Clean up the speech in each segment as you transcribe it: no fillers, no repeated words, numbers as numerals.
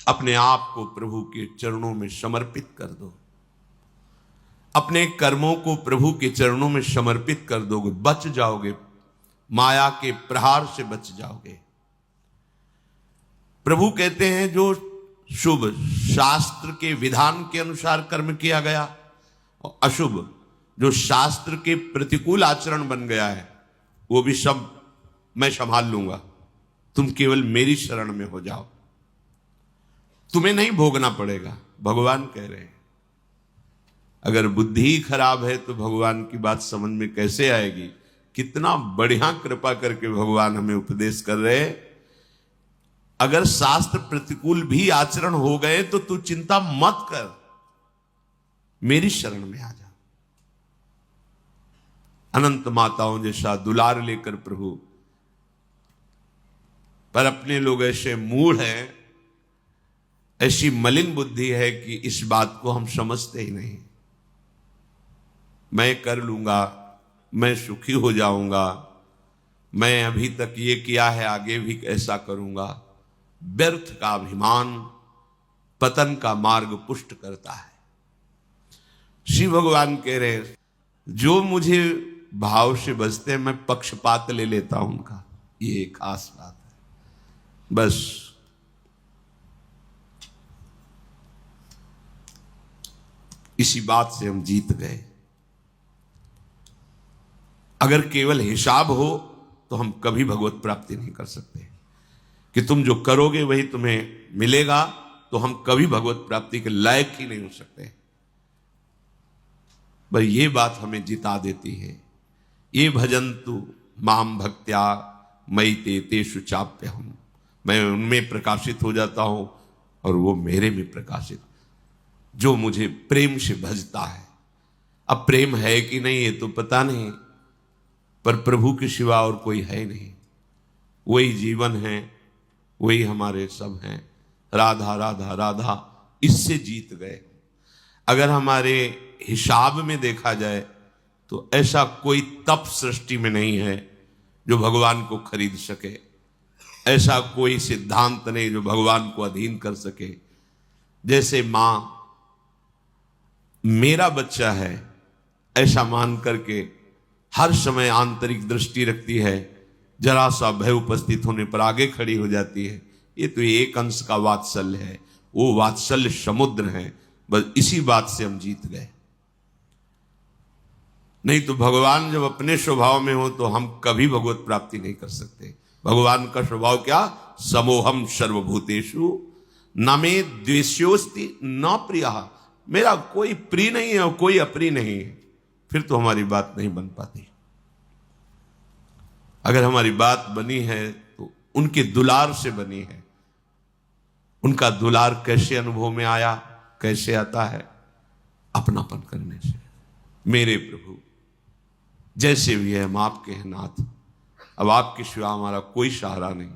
अपने आप को प्रभु के चरणों में समर्पित कर दो, अपने कर्मों को प्रभु के चरणों में समर्पित कर दोगे, बच जाओगे, माया के प्रहार से बच जाओगे। प्रभु कहते हैं जो शुभ शास्त्र के विधान के अनुसार कर्म किया गया और अशुभ जो शास्त्र के प्रतिकूल आचरण बन गया है वो भी सब मैं संभाल लूंगा, तुम केवल मेरी शरण में हो जाओ, तुम्हें नहीं भोगना पड़ेगा। भगवान कह रहे हैं। अगर बुद्धि ही खराब है तो भगवान की बात समझ में कैसे आएगी। कितना बढ़िया कृपा करके भगवान हमें उपदेश कर रहे हैं। अगर शास्त्र प्रतिकूल भी आचरण हो गए तो तू चिंता मत कर, मेरी शरण में आ जा। अनंत माताओं जैसा दुलार लेकर प्रभु, पर अपने लोग ऐसे मूढ़ हैं, ऐसी मलिन बुद्धि है कि इस बात को हम समझते ही नहीं। मैं कर लूंगा, मैं सुखी हो जाऊंगा, मैं अभी तक ये किया है आगे भी ऐसा करूंगा। व्यर्थ का अभिमान पतन का मार्ग पुष्ट करता है। श्री भगवान कह रहे हैं जो मुझे भाव से बसते हैं मैं पक्षपात ले लेता हूं उनका, ये खास बात है। बस इसी बात से हम जीत गए। अगर केवल हिसाब हो तो हम कभी भगवत प्राप्ति नहीं कर सकते कि तुम जो करोगे वही तुम्हें मिलेगा, तो हम कभी भगवत प्राप्ति के लायक ही नहीं हो सकते। पर यह बात हमें जिता देती है। ये भजन्तु माम भक्त्या मयि ते तेषु चाप्यहम्, मैं उनमें प्रकाशित हो जाता हूं और वो मेरे में प्रकाशित, जो मुझे प्रेम से भजता है। अब प्रेम है कि नहीं ये तो पता नहीं, पर प्रभु के सिवा और कोई है नहीं। वही जीवन है, वही हमारे सब हैं। राधा राधा राधा, इससे जीत गए। अगर हमारे हिसाब में देखा जाए तो ऐसा कोई तप सृष्टि में नहीं है जो भगवान को खरीद सके, ऐसा कोई सिद्धांत नहीं जो भगवान को अधीन कर सके। जैसे मां मेरा बच्चा है ऐसा मान करके हर समय आंतरिक दृष्टि रखती है, जरा सा भय उपस्थित होने पर आगे खड़ी हो जाती है। ये तो एक अंश का वात्सल्य है, वो वात्सल्य समुद्र है। बस इसी बात से हम जीत गए। नहीं तो भगवान जब अपने स्वभाव में हो तो हम कभी भगवत प्राप्ति नहीं कर सकते। भगवान का स्वभाव क्या? समोहम सर्वभूतेषु न मे द्वेष्योस्ति न प्रियः, मेरा कोई प्रिय नहीं है और कोई अप्रिय नहीं है। फिर तो हमारी बात नहीं बन पाती। अगर हमारी बात बनी है तो उनके दुलार से बनी है। उनका दुलार कैसे अनुभव में आया, कैसे आता है? अपनापन करने से। मेरे प्रभु जैसे भी है हम आपके हैं नाथ, अब आपके सिवा हमारा कोई सहारा नहीं।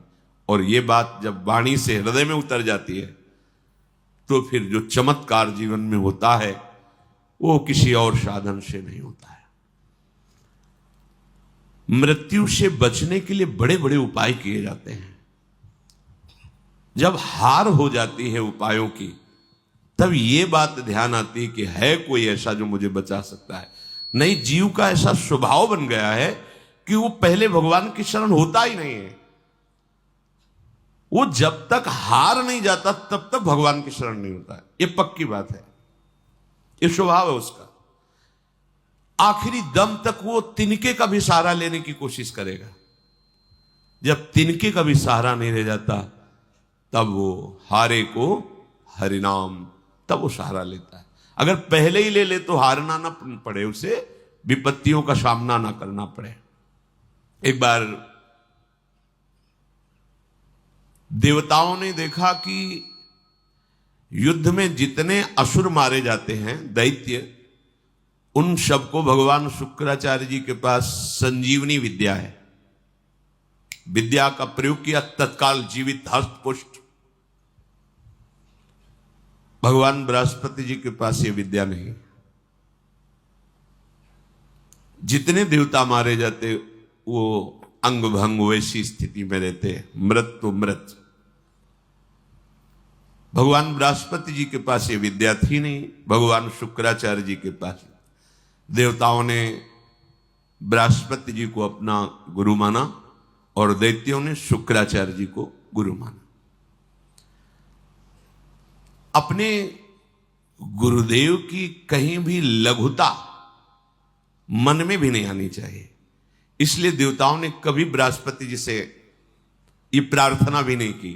और ये बात जब वाणी से हृदय में उतर जाती है तो फिर जो चमत्कार जीवन में होता है वो किसी और साधन से नहीं होता है। मृत्यु से बचने के लिए बड़े बड़े उपाय किए जाते हैं। जब हार हो जाती है उपायों की, तब ये बात ध्यान आती है कि है कोई ऐसा जो मुझे बचा सकता है। नहीं, जीव का ऐसा स्वभाव बन गया है कि वो पहले भगवान की शरण होता ही नहीं है। वो जब तक हार नहीं जाता तब तक भगवान की शरण नहीं होता है। ये पक्की बात है, ये स्वभाव है उसका। आखिरी दम तक वो तिनके का भी सहारा लेने की कोशिश करेगा। जब तिनके का भी सहारा नहीं रह जाता तब वो हारे को हरिनाम, तब वो सहारा लेता है। अगर पहले ही ले ले तो हारना ना पड़े, उसे विपत्तियों का सामना ना करना पड़े। एक बार देवताओं ने देखा कि युद्ध में जितने असुर मारे जाते हैं, दैत्य, उन सबको भगवान शुक्राचार्य जी के पास संजीवनी विद्या है। विद्या का प्रयोग किया, तत्काल जीवित हस्त पुष्ट। भगवान बृहस्पति जी के पास ये विद्या नहीं। जितने देवता मारे जाते वो अंग भंग वैसी स्थिति में रहते, मृत तो मृत। भगवान बृहस्पति जी के पास ये विद्या थी नहीं, भगवान शुक्राचार्य जी के पास। देवताओं ने बृहस्पति जी को अपना गुरु माना और दैत्यों ने शुक्राचार्य जी को गुरु माना। अपने गुरुदेव की कहीं भी लघुता मन में भी नहीं आनी चाहिए। इसलिए देवताओं ने कभी बृहस्पति जी से ये प्रार्थना भी नहीं की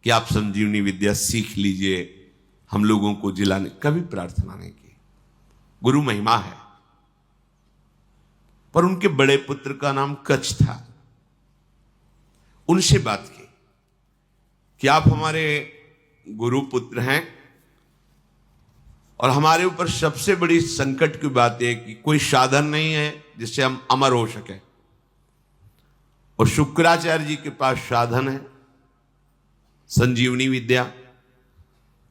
कि आप संजीवनी विद्या सीख लीजिए, हम लोगों को जिलाने, कभी प्रार्थना नहीं की। गुरु महिमा है। पर उनके बड़े पुत्र का नाम कच्छ था। उनसे बात की कि आप हमारे गुरु पुत्र हैं और हमारे ऊपर सबसे बड़ी संकट की बात है कि कोई साधन नहीं है जिससे हम अमर हो सके, और शुक्राचार्य जी के पास साधन है, संजीवनी विद्या।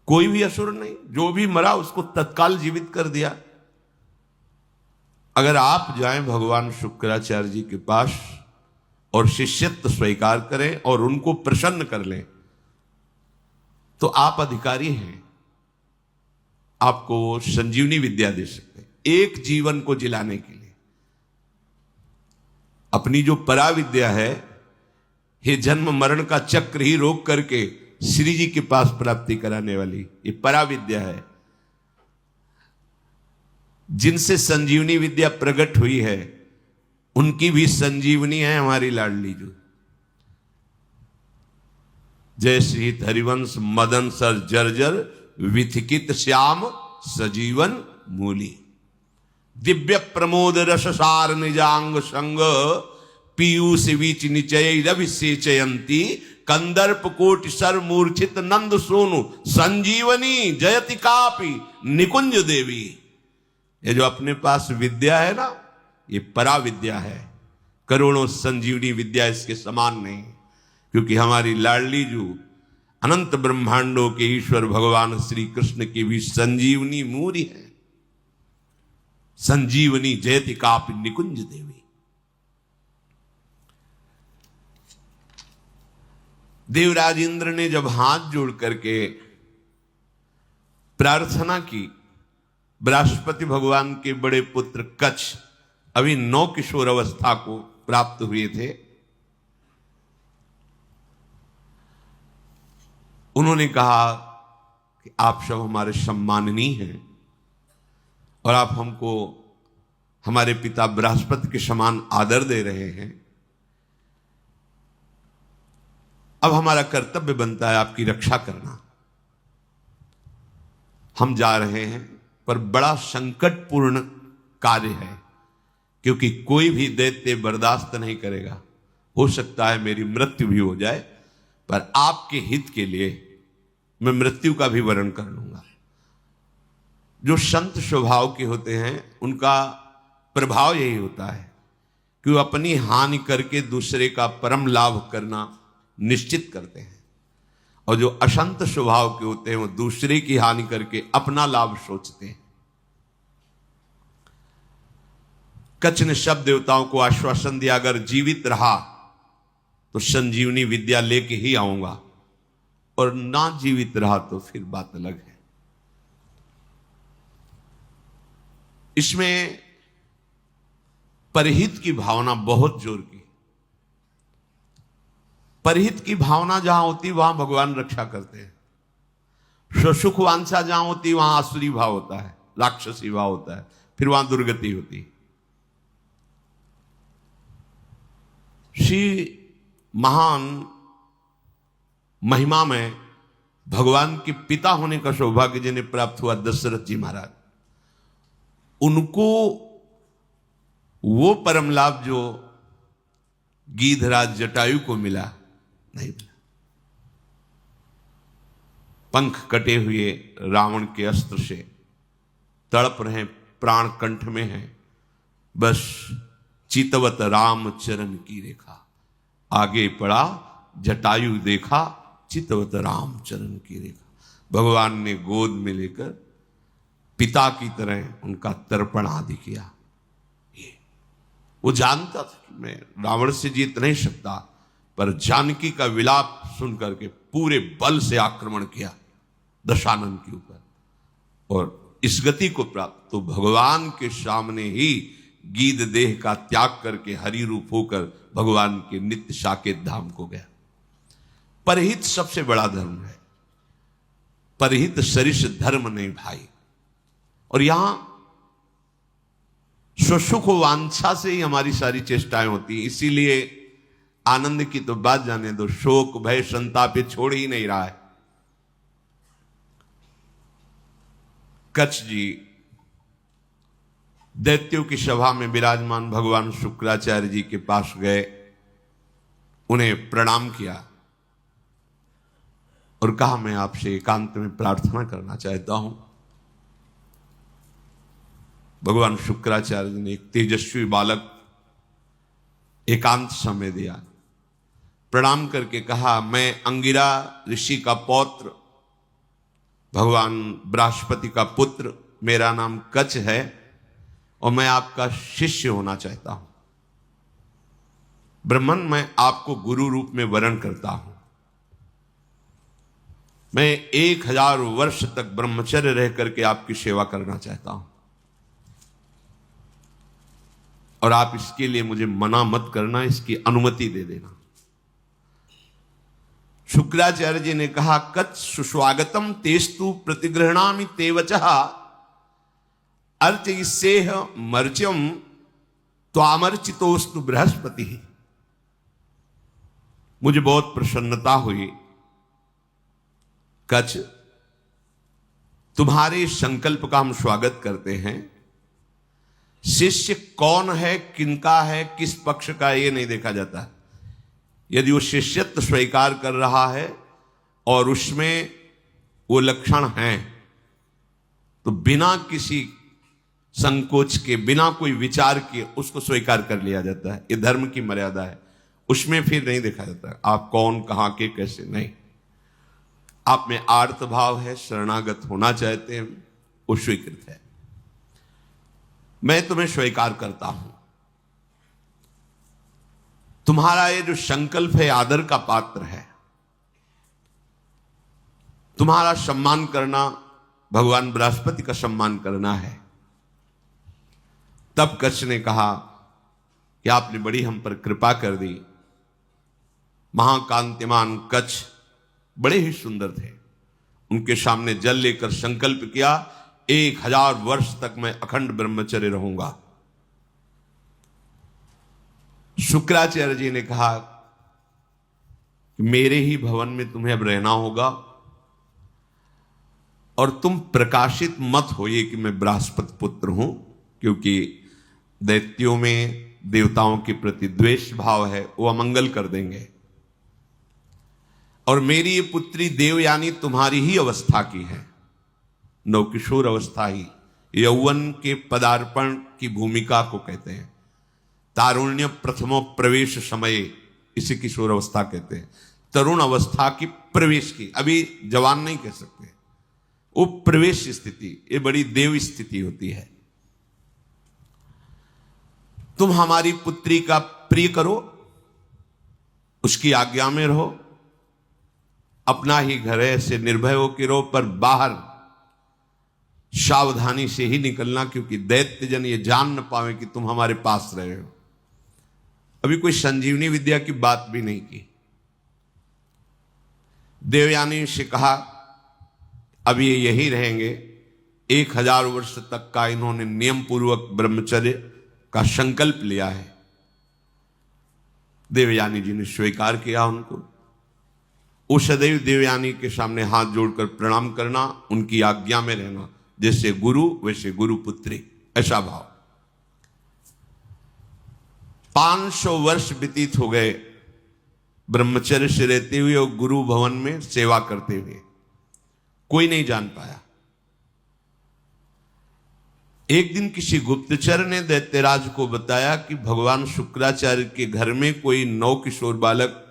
कोई भी असुर नहीं, जो भी मरा उसको तत्काल जीवित कर दिया। अगर आप जाएं भगवान शुक्राचार्य जी के पास और शिष्यत्व स्वीकार करें और उनको प्रसन्न कर लें, तो आप अधिकारी हैं, आपको वो संजीवनी विद्या दे सकते हैं एक जीवन को जिलाने के लिए। अपनी जो परा विद्या है, ये जन्म मरण का चक्र ही रोक करके श्री जी के पास प्राप्ति कराने वाली ये परा विद्या है। जिनसे संजीवनी विद्या प्रकट हुई है उनकी भी संजीवनी है हमारी लाडली जो। जय श्री हरिवंश मदन सर जर्जर विथिकित श्याम सजीवन मूली, दिव्य प्रमोद रससार निजांग संग पीयूष बीच निचय रविसेचयंती कंदर्प कोटि सर मूर्छित नंद सोनु संजीवनी जयति कापी निकुंज देवी। ये जो अपने पास विद्या है ना, ये परा विद्या है। करोड़ों संजीवनी विद्या इसके समान नहीं, क्योंकि हमारी लाडली जो अनंत ब्रह्मांडों के ईश्वर भगवान श्री कृष्ण की भी संजीवनी मूरी है। संजीवनी जयति कापि निकुंज देवी। देवराज इंद्र ने जब हाथ जोड़ करके प्रार्थना की, बृहस्पति भगवान के बड़े पुत्र कच्छ अभी 9 किशोर अवस्था को प्राप्त हुए थे। उन्होंने कहा कि आप सब हमारे सम्माननीय हैं और आप हमको हमारे पिता बृहस्पति के समान आदर दे रहे हैं। अब हमारा कर्तव्य बनता है आपकी रक्षा करना। हम जा रहे हैं, पर बड़ा संकटपूर्ण कार्य है, क्योंकि कोई भी दैत्य बर्दाश्त नहीं करेगा। हो सकता है मेरी मृत्यु भी हो जाए, पर आपके हित के लिए मैं मृत्यु का भी वरण कर लूंगा। जो संत स्वभाव के होते हैं उनका प्रभाव यही होता है कि वो अपनी हानि करके दूसरे का परम लाभ करना निश्चित करते हैं, और जो अशंत स्वभाव के होते हैं वो दूसरे की हानि करके अपना लाभ सोचते हैं। कच्छ ने सब देवताओं को आश्वासन दिया, अगर जीवित रहा तो संजीवनी विद्या लेके ही आऊंगा, और ना जीवित रहा तो फिर बात अलग है। इसमें परहित की भावना बहुत जोर की। परहित की भावना जहां होती वहां भगवान रक्षा करते हैं। सुख वांछा जहां होती वहां आसुरी भाव होता है, राक्षसी भाव होता है, फिर वहां दुर्गति होती है। श्री महान महिमा में भगवान के पिता होने का सौभाग्य जिन्हें प्राप्त हुआ दशरथ जी महाराज, उनको वो परम लाभ जो गीधराज जटायु को मिला नहीं मिला। पंख कटे हुए रावण के अस्त्र से तड़प रहे, प्राण कंठ में है, बस चितवत राम चरण की रेखा। आगे पड़ा जटायु देखा, चितवत राम चरण की रेखा। भगवान ने गोद में लेकर पिता की तरह उनका तर्पण आदि किया। वो जानता था कि मैं रावण से जीत नहीं सकता, पर जानकी का विलाप सुन करके पूरे बल से आक्रमण किया। दशानन के ऊपर, और इस गति को प्राप्त तो भगवान के सामने ही गीध देह का त्याग करके हरि रूप होकर भगवान के नित्य साकेत धाम को गया। परहित सबसे बड़ा धर्म है, परहित सरिस धर्म नहीं भाई। और यहां सुसुख वांछा से ही हमारी सारी चेष्टाएं होती हैं, इसीलिए आनंद की तो बात जाने दो, शोक भय संताप छोड़ ही नहीं रहा है। कच्छ जी दैत्यों की सभा में विराजमान भगवान शुक्राचार्य जी के पास गए, उन्हें प्रणाम किया और कहा मैं आपसे एकांत में प्रार्थना करना चाहता हूं। भगवान शुक्राचार्य जी ने एक तेजस्वी बालक एकांत समय दिया, प्रणाम करके कहा मैं अंगिरा ऋषि का पौत्र, भगवान बृहस्पति का पुत्र, मेरा नाम कच्छ है और मैं आपका शिष्य होना चाहता हूं। ब्रह्मन, मैं आपको गुरु रूप में वरण करता हूं। मैं 1000 वर्ष तक ब्रह्मचर्य रह करके आपकी सेवा करना चाहता हूं और आप इसके लिए मुझे मना मत करना, इसकी अनुमति दे देना। शुक्राचार्य जी ने कहा कच्छ सुस्वागतम तेस्तु प्रतिगृहणामि ते वचः अर्चयिष्येह मर्च्यम त्वामर्चितोस्तु बृहस्पति। मुझे बहुत प्रसन्नता हुई कच्छ, तुम्हारे संकल्प का हम स्वागत करते हैं। शिष्य कौन है, किनका है, किस पक्ष का, यह नहीं देखा जाता। यदि वो शिष्यत्व स्वीकार कर रहा है और उसमें वो लक्षण हैं तो बिना किसी संकोच के, बिना कोई विचार के उसको स्वीकार कर लिया जाता है। ये धर्म की मर्यादा है, उसमें फिर नहीं देखा जाता आप कौन, कहां के, कैसे। नहीं, आप में आर्त भाव है, शरणागत होना चाहते हैं, वो स्वीकृत है। मैं तुम्हें स्वीकार करता हूं। तुम्हारा ये जो संकल्प है आदर का पात्र है। तुम्हारा सम्मान करना भगवान बृहस्पति का सम्मान करना है। तब कच्छ ने कहा कि आपने बड़ी हम पर कृपा कर दी। महाकांतिमान कच्छ बड़े ही सुंदर थे। उनके सामने जल लेकर संकल्प किया 1000 वर्ष तक मैं अखंड ब्रह्मचर्य रहूंगा। शुक्राचार्य जी ने कहा कि मेरे ही भवन में तुम्हें अब रहना होगा और तुम प्रकाशित मत होइए कि मैं बृहस्पति पुत्र हूं, क्योंकि दैत्यों में देवताओं के प्रति द्वेष भाव है, वो अमंगल कर देंगे। और मेरी ये पुत्री देवयानी तुम्हारी ही अवस्था की है, नवकिशोर अवस्था ही, यौवन के पदार्पण की भूमिका को कहते हैं। तारुण्य प्रथमो प्रवेश समय, इसे किशोर अवस्था कहते हैं। तरुण अवस्था की प्रवेश की, अभी जवान नहीं कह सकते, वो प्रवेश स्थिति, ये बड़ी देव स्थिति होती है। तुम हमारी पुत्री का प्रिय करो, उसकी आज्ञा में रहो, अपना ही घर है, ऐसे निर्भय होकर रहो, पर बाहर सावधानी से ही निकलना, क्योंकि दैत्य जन ये जान न पावे कि तुम हमारे पास रहे हो। अभी कोई संजीवनी विद्या की बात भी नहीं की। देवयानी से कहा अब ये यही रहेंगे। 1000 वर्ष तक का इन्होंने नियम पूर्वक ब्रह्मचर्य का संकल्प लिया है। देवयानी जी ने स्वीकार किया उनको। वो सदैव देवयानी के सामने हाथ जोड़कर प्रणाम करना, उनकी आज्ञा में रहना, जैसे गुरु वैसे गुरु पुत्री, ऐसा भाव। 500 वर्ष व्यतीत हो गए ब्रह्मचर्य से रहते हुए और गुरु भवन में सेवा करते हुए। कोई नहीं जान पाया। एक दिन किसी गुप्तचर ने दैत्यराज को बताया कि भगवान शुक्राचार्य के घर में कोई नवकिशोर बालक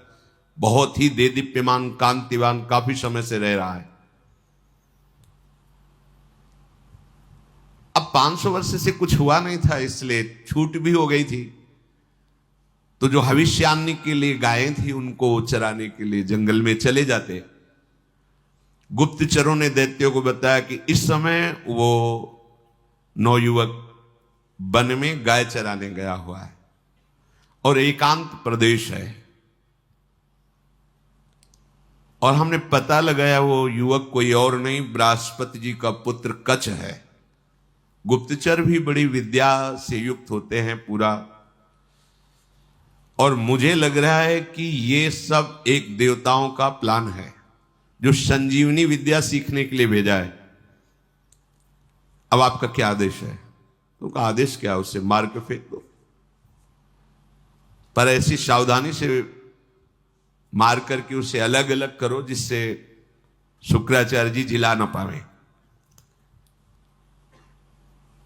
बहुत ही देदीप्यमान कांतिवान काफी समय से रह रहा है। अब 500 वर्ष से कुछ हुआ नहीं था, इसलिए छूट भी हो गई थी। तो जो भविष्यान्नी के लिए गायें थी उनको चराने के लिए जंगल में चले जाते। गुप्तचरों ने दैत्यों को बताया कि इस समय वो नौयुवक वन में गाय चराने गया हुआ है और एकांत प्रदेश है, और हमने पता लगाया वो युवक कोई और नहीं, बृहस्पति जी का पुत्र कच्छ है। गुप्तचर भी बड़ी विद्या से युक्त होते हैं पूरा, और मुझे लग रहा है कि ये सब एक देवताओं का प्लान है जो संजीवनी विद्या सीखने के लिए भेजा है। अब आपका क्या आदेश है? उनका आदेश क्या? उसे मार के फेंक दो, पर ऐसी सावधानी से मार करके उसे अलग अलग करो जिससे शुक्राचार्य जी जिला ना पावे।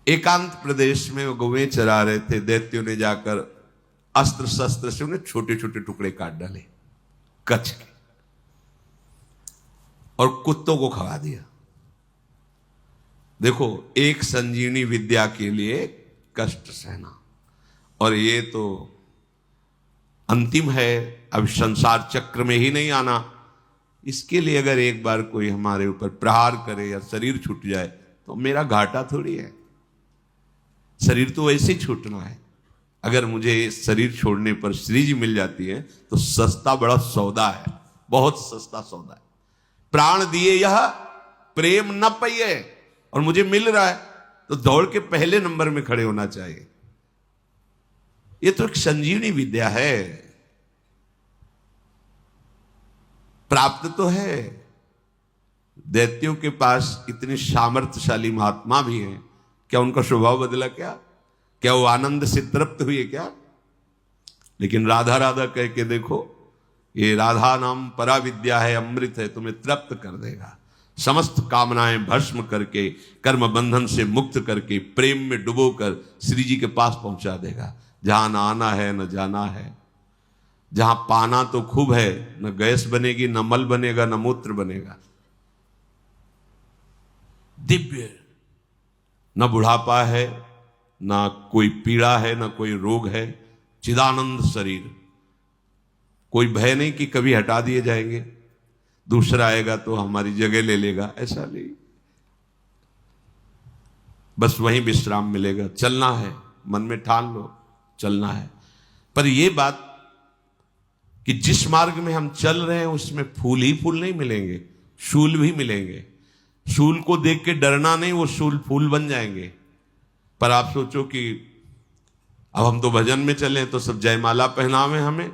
एकांत प्रदेश में वो गौएं चरा रहे थे, दैत्यों ने जाकर अस्त्र शस्त्र से उन्हें छोटे छोटे टुकड़े काट डाले कच्छ के और कुत्तों को खवा दिया। देखो, एक संजीवनी विद्या के लिए कष्ट सहना, और ये तो अंतिम है, अब संसार चक्र में ही नहीं आना। इसके लिए अगर एक बार कोई हमारे ऊपर प्रहार करे या शरीर छूट जाए तो मेरा घाटा थोड़ी है। शरीर तो वैसे ही छूटना है। अगर मुझे शरीर छोड़ने पर श्री जी मिल जाती है तो सस्ता बड़ा सौदा है, बहुत सस्ता सौदा है। प्राण दिए यह प्रेम न पाइए, और मुझे मिल रहा है तो दौड़ के पहले नंबर में खड़े होना चाहिए। ये तो एक संजीवनी विद्या है, प्राप्त तो है। दैत्यों के पास इतने सामर्थ्यशाली महात्मा भी हैं, क्या उनका स्वभाव बदला? क्या वो आनंद से तृप्त हुए क्या? लेकिन राधा राधा कह के देखो, ये राधा नाम परा विद्या है, अमृत है, तुम्हें तृप्त कर देगा। समस्त कामनाएं भस्म करके, कर्म बंधन से मुक्त करके, प्रेम में डुबोकर श्री जी के पास पहुंचा देगा, जहां न आना है न जाना है, जहां पाना तो खूब है, न गैस बनेगी, न मल बनेगा, न मूत्र बनेगा। दिव्य, न बुढ़ापा है, न कोई पीड़ा है, न कोई रोग है, चिदानंद शरीर। कोई भय नहीं कि कभी हटा दिए जाएंगे, दूसरा आएगा तो हमारी जगह ले लेगा, ऐसा नहीं। बस वहीं विश्राम मिलेगा। चलना है, मन में ठान लो, चलना है। पर यह बात कि जिस मार्ग में हम चल रहे हैं उसमें फूल ही फूल नहीं मिलेंगे, शूल भी मिलेंगे। शूल को देख के डरना नहीं, वो शूल फूल बन जाएंगे। पर आप सोचो कि अब हम तो भजन में चले तो सब जयमाला पहनावे हमें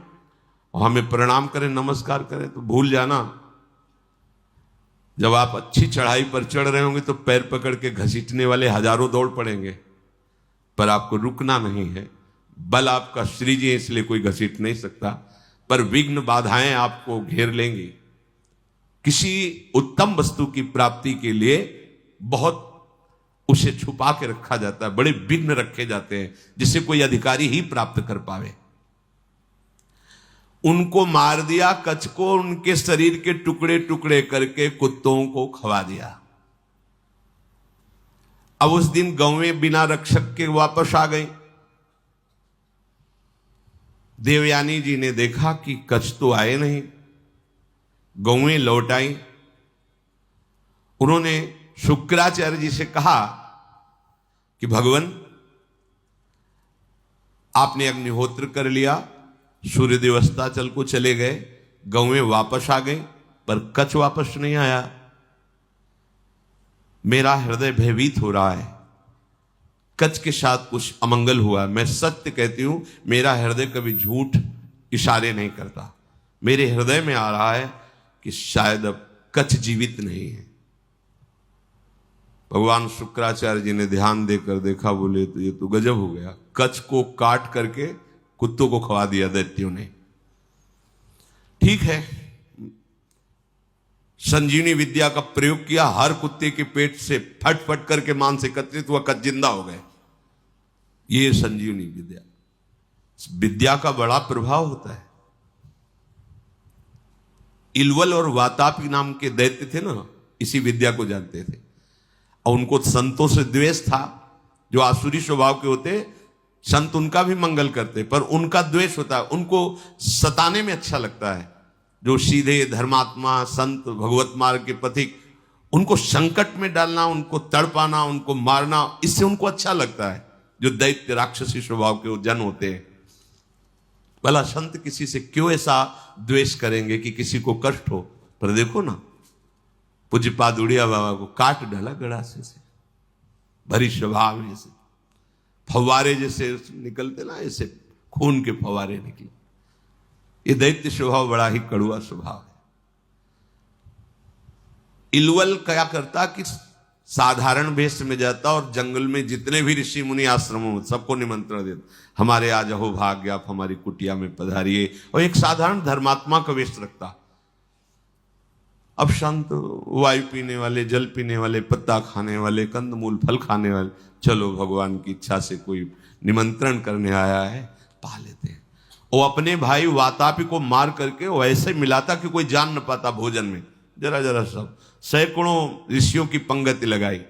और हमें प्रणाम करें, नमस्कार करें, तो भूल जाना जब आप अच्छी चढ़ाई पर चढ़ रहे होंगे तो पैर पकड़ के घसीटने वाले हजारों दौड़ पड़ेंगे, पर आपको रुकना नहीं है। बल आपका श्री जी है, इसलिए कोई घसीट नहीं सकता, पर विघ्न बाधाएं आपको घेर लेंगी। किसी उत्तम वस्तु की प्राप्ति के लिए बहुत उसे छुपा के रखा जाता है, बड़े विघ्न रखे जाते हैं जिसे कोई अधिकारी ही प्राप्त कर पावे। उनको मार दिया कच्छ को, उनके शरीर के टुकड़े टुकड़े करके कुत्तों को खवा दिया। अब उस दिन गौएं बिना रक्षक के वापस आ गई। देवयानी जी ने देखा कि कच्छ तो आए नहीं, गौएं लौट आई। उन्होंने शुक्राचार्य जी से कहा कि भगवान, आपने अग्निहोत्र कर लिया, सूर्यदेव अस्ताचल को चले गए, गौएं वापस आ गई, पर कच्छ वापस नहीं आया। मेरा हृदय भयभीत हो रहा है, कच्छ के साथ कुछ अमंगल हुआ। मैं सत्य कहती हूं, मेरा हृदय कभी झूठ इशारे नहीं करता। मेरे हृदय में आ रहा है कि शायद अब कच्छ जीवित नहीं है। भगवान शुक्राचार्य जी ने ध्यान देकर देखा, बोले तो ये तो गजब हो गया, कच्छ को काट करके कुत्तों को खवा दिया दैत्यों ने। ठीक है, संजीवनी विद्या का प्रयोग किया, हर कुत्ते के पेट से फट फट करके मांस एकत्रित हुआ, कच्छ जिंदा हो गए। ये संजीवनी विद्या, विद्या का बड़ा प्रभाव होता है। इलवल और वातापी नाम के दैत्य थे ना, इसी विद्या को जानते थे, और उनको संतों से द्वेष था। जो आसुरी स्वभाव के होते, संत उनका भी मंगल करते, पर उनका द्वेष होता है, उनको सताने में अच्छा लगता है। जो सीधे धर्मात्मा संत भगवत मार्ग के पथिक, उनको संकट में डालना, उनको तड़पाना, उनको मारना, इससे उनको अच्छा लगता है। जो दैत्य राक्षसी स्वभाव के जन होते हैं, भला संत किसी से क्यों ऐसा द्वेष करेंगे कि किसी को कष्ट हो। पर देखो ना, पूज्यपाद उड़िया बाबा को काट डाला गड़ासे से, भरी स्वभाव में से फव्वारे जैसे निकलते ना, ऐसे खून के फव्वारे निकले। ये दैत्य स्वभाव बड़ा ही कड़ुआ स्वभाव है। इलवल क्या करता कि साधारण वेश में जाता और जंगल में जितने भी ऋषि मुनि आश्रमों में सबको निमंत्रण देता, हमारे आज हो भाग्य, आप हमारी कुटिया में पधारिए, और एक साधारण धर्मात्मा का वेश रखता। अब संत वायु पीने वाले, जल पीने वाले, पत्ता खाने वाले, कंदमूल फल खाने वाले, चलो भगवान की इच्छा से कोई निमंत्रण करने आया है, पा लेते हैं। वो अपने भाई वातापी को मार करके वो ऐसे मिलाता कि कोई जान न पाता भोजन में। जरा जरा सब सैकड़ों ऋषियों की पंगति लगाई,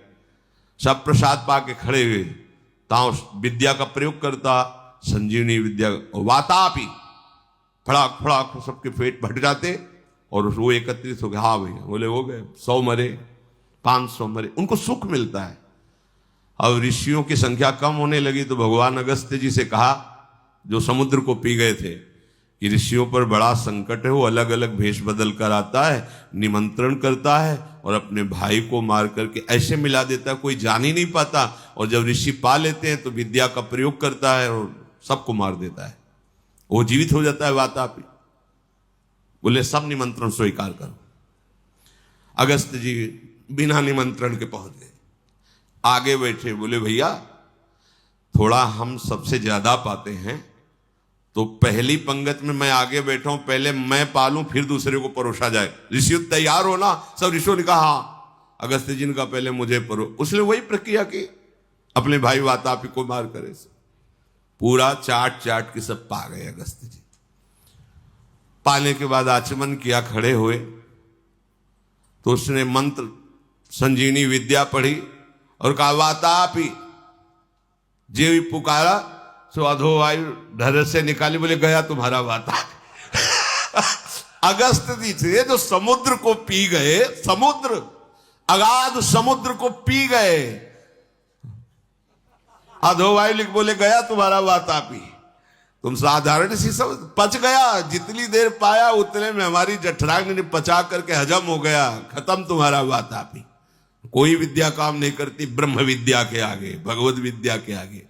सब प्रसाद पा के खड़े हुए, ताओ विद्या का प्रयोग करता, संजीवनी विद्या। वातापी फड़ाक फड़ाक सबके पेट भट जाते और वो एकत्रित हो गए। हाँ भैया, बोले हो गए, 100 मरे, 500 मरे, उनको सुख मिलता है। अब ऋषियों की संख्या कम होने लगी तो भगवान अगस्त्य जी से कहा, जो समुद्र को पी गए थे, कि ऋषियों पर बड़ा संकट है, वो अलग अलग भेष बदल कर आता है, निमंत्रण करता है और अपने भाई को मार करके ऐसे मिला देता है कोई जान ही नहीं पाता, और जब ऋषि पा लेते हैं तो विद्या का प्रयोग करता है और सबको मार देता है, वो जीवित हो जाता है वातापी। बोले सब निमंत्रण स्वीकार करो। अगस्त जी बिना निमंत्रण के पहुंच गए, आगे बैठे। बोले भैया, थोड़ा हम सबसे ज्यादा पाते हैं, तो पहली पंगत में मैं आगे बैठा हूं, पहले मैं पालूं फिर दूसरे को परोसा जाए। ऋषि तैयार हो ना? सब ऋषियों ने कहा हाँ। अगस्त जी ने कहा पहले मुझे परो। उसने वही प्रक्रिया की, अपने भाई वातापी को मार करे से पूरा चाट चाट के सब पा गए अगस्त जी। पाने के बाद आचमन किया, खड़े हुए तो उसने मंत्र संजीवनी विद्या पढ़ी और कहा वातापी, जे भी पुकारा सो अधो वायु ढर से निकाली। बोले गया तुम्हारा वातापी। अगस्त जी थे जो समुद्र को पी गए, समुद्र, अगाध समुद्र को पी गए। अधो वायु लिख बोले गया तुम्हारा वातापी। तुम साधारण सी सब पच गया, जितनी देर पाया उतने में हमारी जठराग्नि ने पचा करके हजम हो गया, खत्म तुम्हारा वातापी। कोई विद्या काम नहीं करती ब्रह्म विद्या के आगे, भगवत विद्या के आगे।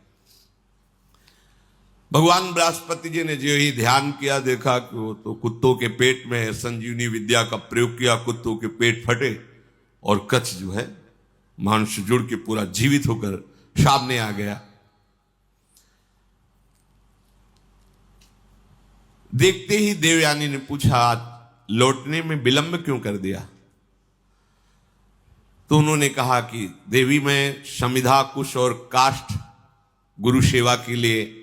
भगवान बृहस्पति जी ने जो ही ध्यान किया, देखा कि वो तो कुत्तों के पेट में है, संजीवनी विद्या का प्रयोग किया, कुत्तों के पेट फटे और कच्छ जो है मांस जुड़ के पूरा जीवित होकर सामने आ गया। देखते ही देवयानी ने पूछा लौटने में विलंब क्यों कर दिया? तो उन्होंने कहा कि देवी, मैं समिधा, कुश और काष्ठ गुरु सेवा के लिए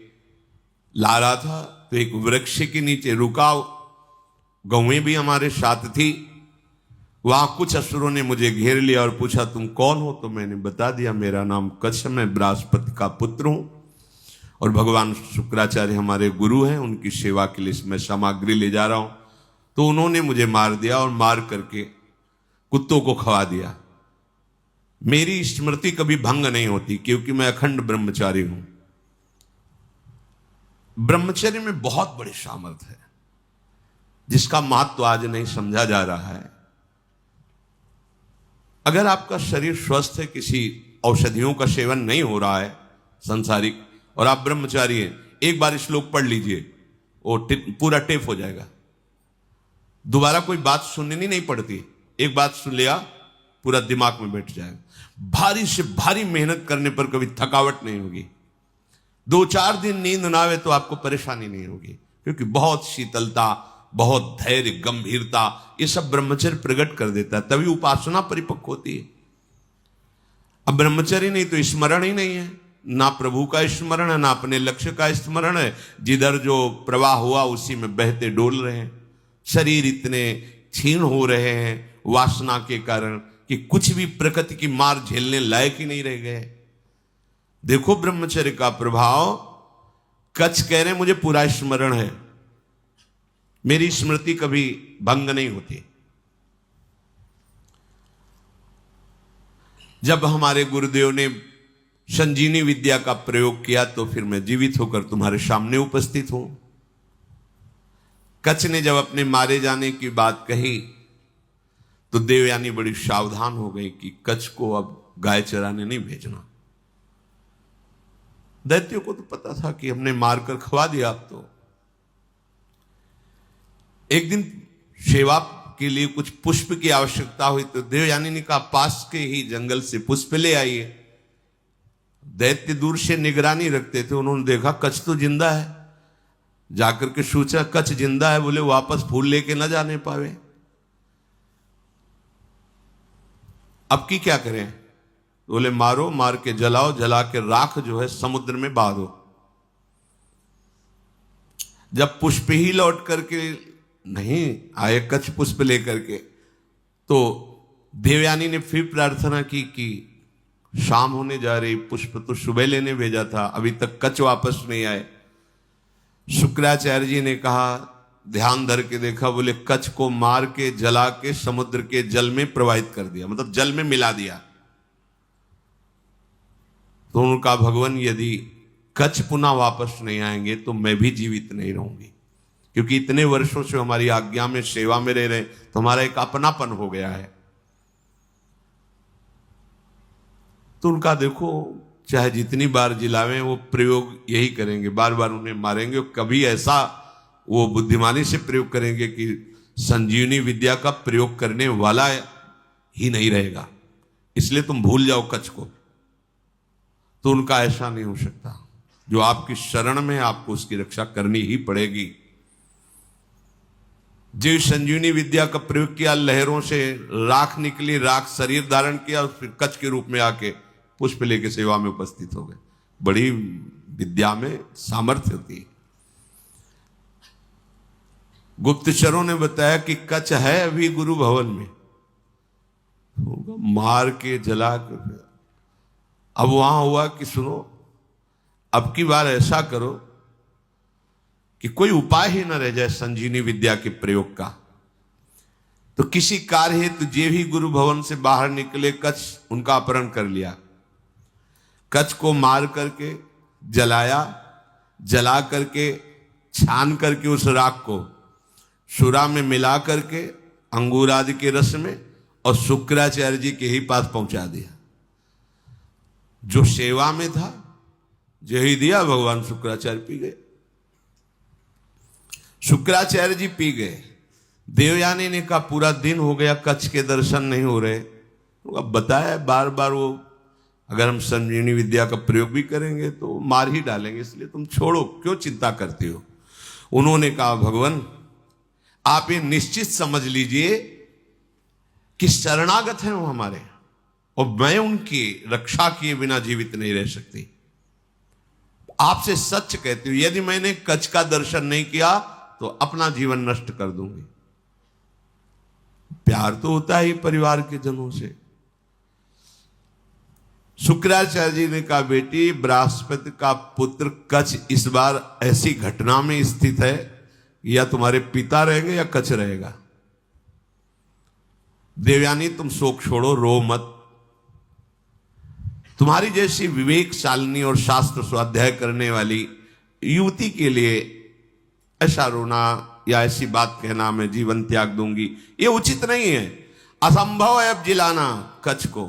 ला रहा था, तो एक वृक्ष के नीचे रुका, गौएं भी हमारे साथ थी। वहां कुछ असुरों ने मुझे घेर लिया और पूछा तुम कौन हो? तो मैंने बता दिया मेरा नाम कच्छ, मैं बृहस्पति का पुत्र हूं और भगवान शुक्राचार्य हमारे गुरु हैं, उनकी सेवा के लिए मैं सामग्री ले जा रहा हूं। तो उन्होंने मुझे मार दिया और मार करके कुत्तों को खवा दिया। मेरी स्मृति कभी भंग नहीं होती क्योंकि मैं अखंड ब्रह्मचारी हूं। ब्रह्मचर्य में बहुत बड़ी सामर्थ्य है जिसका महत्व तो आज नहीं समझा जा रहा है। अगर आपका शरीर स्वस्थ है, किसी औषधियों का सेवन नहीं हो रहा है संसारिक, और आप ब्रह्मचारी हैं, एक बार श्लोक पढ़ लीजिए, वो पूरा टेप हो जाएगा। दोबारा कोई बात सुननी नहीं पड़ती, एक बात सुन लिया पूरा दिमाग में बैठ जाएगा। भारी से भारी मेहनत करने पर कभी थकावट नहीं होगी। 2-4 दिन नींद ना आवे तो आपको परेशानी नहीं होगी, क्योंकि बहुत शीतलता, बहुत धैर्य, गंभीरता, ये सब ब्रह्मचर्य प्रकट कर देता है, तभी उपासना परिपक्व होती है। अब ब्रह्मचर्य नहीं तो स्मरण ही नहीं है, ना प्रभु का स्मरण है, ना अपने लक्ष्य का स्मरण है। जिधर जो प्रवाह हुआ उसी में बहते डोल रहे हैं। शरीर इतने क्षीण हो रहे हैं वासना के कारण कि कुछ भी प्रकृति की मार झेलने लायक ही नहीं रह गए। देखो ब्रह्मचर्य का प्रभाव। कच्छ कह रहे मुझे पूरा स्मरण है, मेरी स्मृति कभी भंग नहीं होती। जब हमारे गुरुदेव ने संजीवनी विद्या का प्रयोग किया तो फिर मैं जीवित होकर तुम्हारे सामने उपस्थित हूं। कच्छ ने जब अपने मारे जाने की बात कही तो देवयानी बड़ी सावधान हो गई कि कच्छ को अब गाय चराने नहीं भेजना। दैत्यों को तो पता था कि हमने मारकर खवा दिया। अब तो एक दिन सेवा के लिए कुछ पुष्प की आवश्यकता हुई तो देवयानी ने कहा पास के ही जंगल से पुष्प ले आइए। दैत्य दूर से निगरानी रखते थे, उन्होंने देखा कच्छ तो जिंदा है, जाकर के सोचा कच्छ जिंदा है, बोले वापस फूल लेके न जाने पावे, अब की क्या करें? बोले मारो, मार के जलाओ, जला के राख जो है समुद्र में बहा दो। जब पुष्प ही लौट करके नहीं आए कच्छ पुष्प लेकर के, तो देवयानी ने फिर प्रार्थना की कि शाम होने जा रही, पुष्प तो सुबह लेने भेजा था, अभी तक कच्छ वापस नहीं आए। शुक्राचार्य जी ने कहा, ध्यान धर के देखा, बोले कच्छ को मार के जला के समुद्र के जल में प्रवाहित कर दिया, मतलब जल में मिला दिया। तो उनका भगवान यदि कच्छ पुनः वापस नहीं आएंगे तो मैं भी जीवित नहीं रहूंगी, क्योंकि इतने वर्षों से हमारी आज्ञा में सेवा में रह रहे तो हमारा एक अपनापन हो गया है। तो उनका देखो चाहे जितनी बार जिलावें वो प्रयोग यही करेंगे, बार बार उन्हें मारेंगे। कभी ऐसा वो बुद्धिमानी से प्रयोग करेंगे कि संजीवनी विद्या का प्रयोग करने वाला ही नहीं रहेगा, इसलिए तुम भूल जाओ कच्छ को। तो उनका ऐसा नहीं हो सकता। जो आपकी शरण में आपको उसकी रक्षा करनी ही पड़ेगी। जो संजीवनी विद्या का प्रयोग किया, लहरों से राख निकली, राख शरीर धारण किया, फिर कच्छ के रूप में आके पुष्प लेके सेवा में उपस्थित हो गए। बड़ी विद्या में सामर्थ्य होती है। गुप्तचरों ने बताया कि कच्छ है अभी गुरु भवन में, मार के जला के। अब वहां हुआ कि सुनो, अब की बार ऐसा करो कि कोई उपाय ही न रह जाए संजीवनी विद्या के प्रयोग का। तो किसी कार्य हेतु जे भी गुरु भवन से बाहर निकले, कच्छ उनका अपहरण कर लिया। कच्छ को मार करके जलाया, जला करके छान करके उस राख को सुरा में मिला करके अंगूर आदि के रस में और शुक्राचार्य जी के ही पास पहुंचा दिया। जो सेवा में था यही दिया, भगवान शुक्राचार्य पी गए। शुक्राचार्य जी पी गए। देवयानी ने कहा पूरा दिन हो गया कच्छ के दर्शन नहीं हो रहे। तो अब बताया बार बार वो अगर हम संजीवनी विद्या का प्रयोग भी करेंगे तो मार ही डालेंगे, इसलिए तुम छोड़ो, क्यों चिंता करते हो। उन्होंने कहा भगवान आप ये निश्चित समझ लीजिए कि शरणागत हैं वो हमारे, और मैं उनकी रक्षा किए बिना जीवित नहीं रह सकती। आपसे सच कहती हूं, यदि मैंने कच्छ का दर्शन नहीं किया तो अपना जीवन नष्ट कर दूंगी। प्यार तो होता ही परिवार के जनों से। शुक्राचार्य जी ने कहा बेटी, बृहस्पति का पुत्र कच्छ इस बार ऐसी घटना में स्थित है, या तुम्हारे पिता रहेंगे या कच्छ रहेगा। देवयानी तुम शोक छोड़ो, रो मत। तुम्हारी जैसी विवेकशालिनी और शास्त्र स्वाध्याय करने वाली युवती के लिए ऐसा रोना या ऐसी बात कहना मैं जीवन त्याग दूंगी, ये उचित नहीं है। असंभव है अब जिलाना कच्छ को।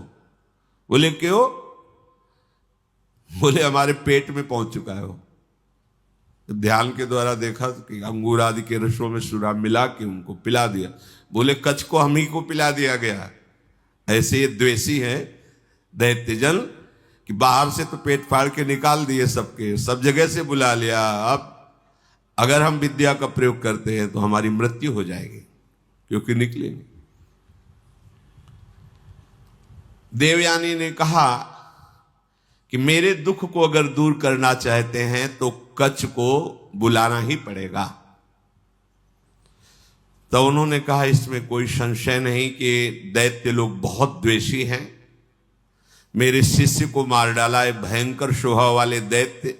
बोले क्यों? बोले हमारे पेट में पहुंच चुका है वो। तो ध्यान के द्वारा देखा कि अंगूर आदि के रसों में सुरा मिला के उनको पिला दिया। बोले कच्छ को हम ही को पिला दिया गया। ऐसे ये द्वेषी है दैत्यजन कि बाहर से तो पेट फाड़ के निकाल दिए सबके, सब जगह से बुला लिया। अब अगर हम विद्या का प्रयोग करते हैं तो हमारी मृत्यु हो जाएगी, क्योंकि निकलेंगे। देवयानी ने कहा कि मेरे दुख को अगर दूर करना चाहते हैं तो कच्छ को बुलाना ही पड़ेगा। तो उन्होंने कहा इसमें कोई संशय नहीं कि दैत्य लोग बहुत द्वेषी हैं। मेरे शिष्य को मार डाला है भयंकर स्वभाव वाले दैत्य।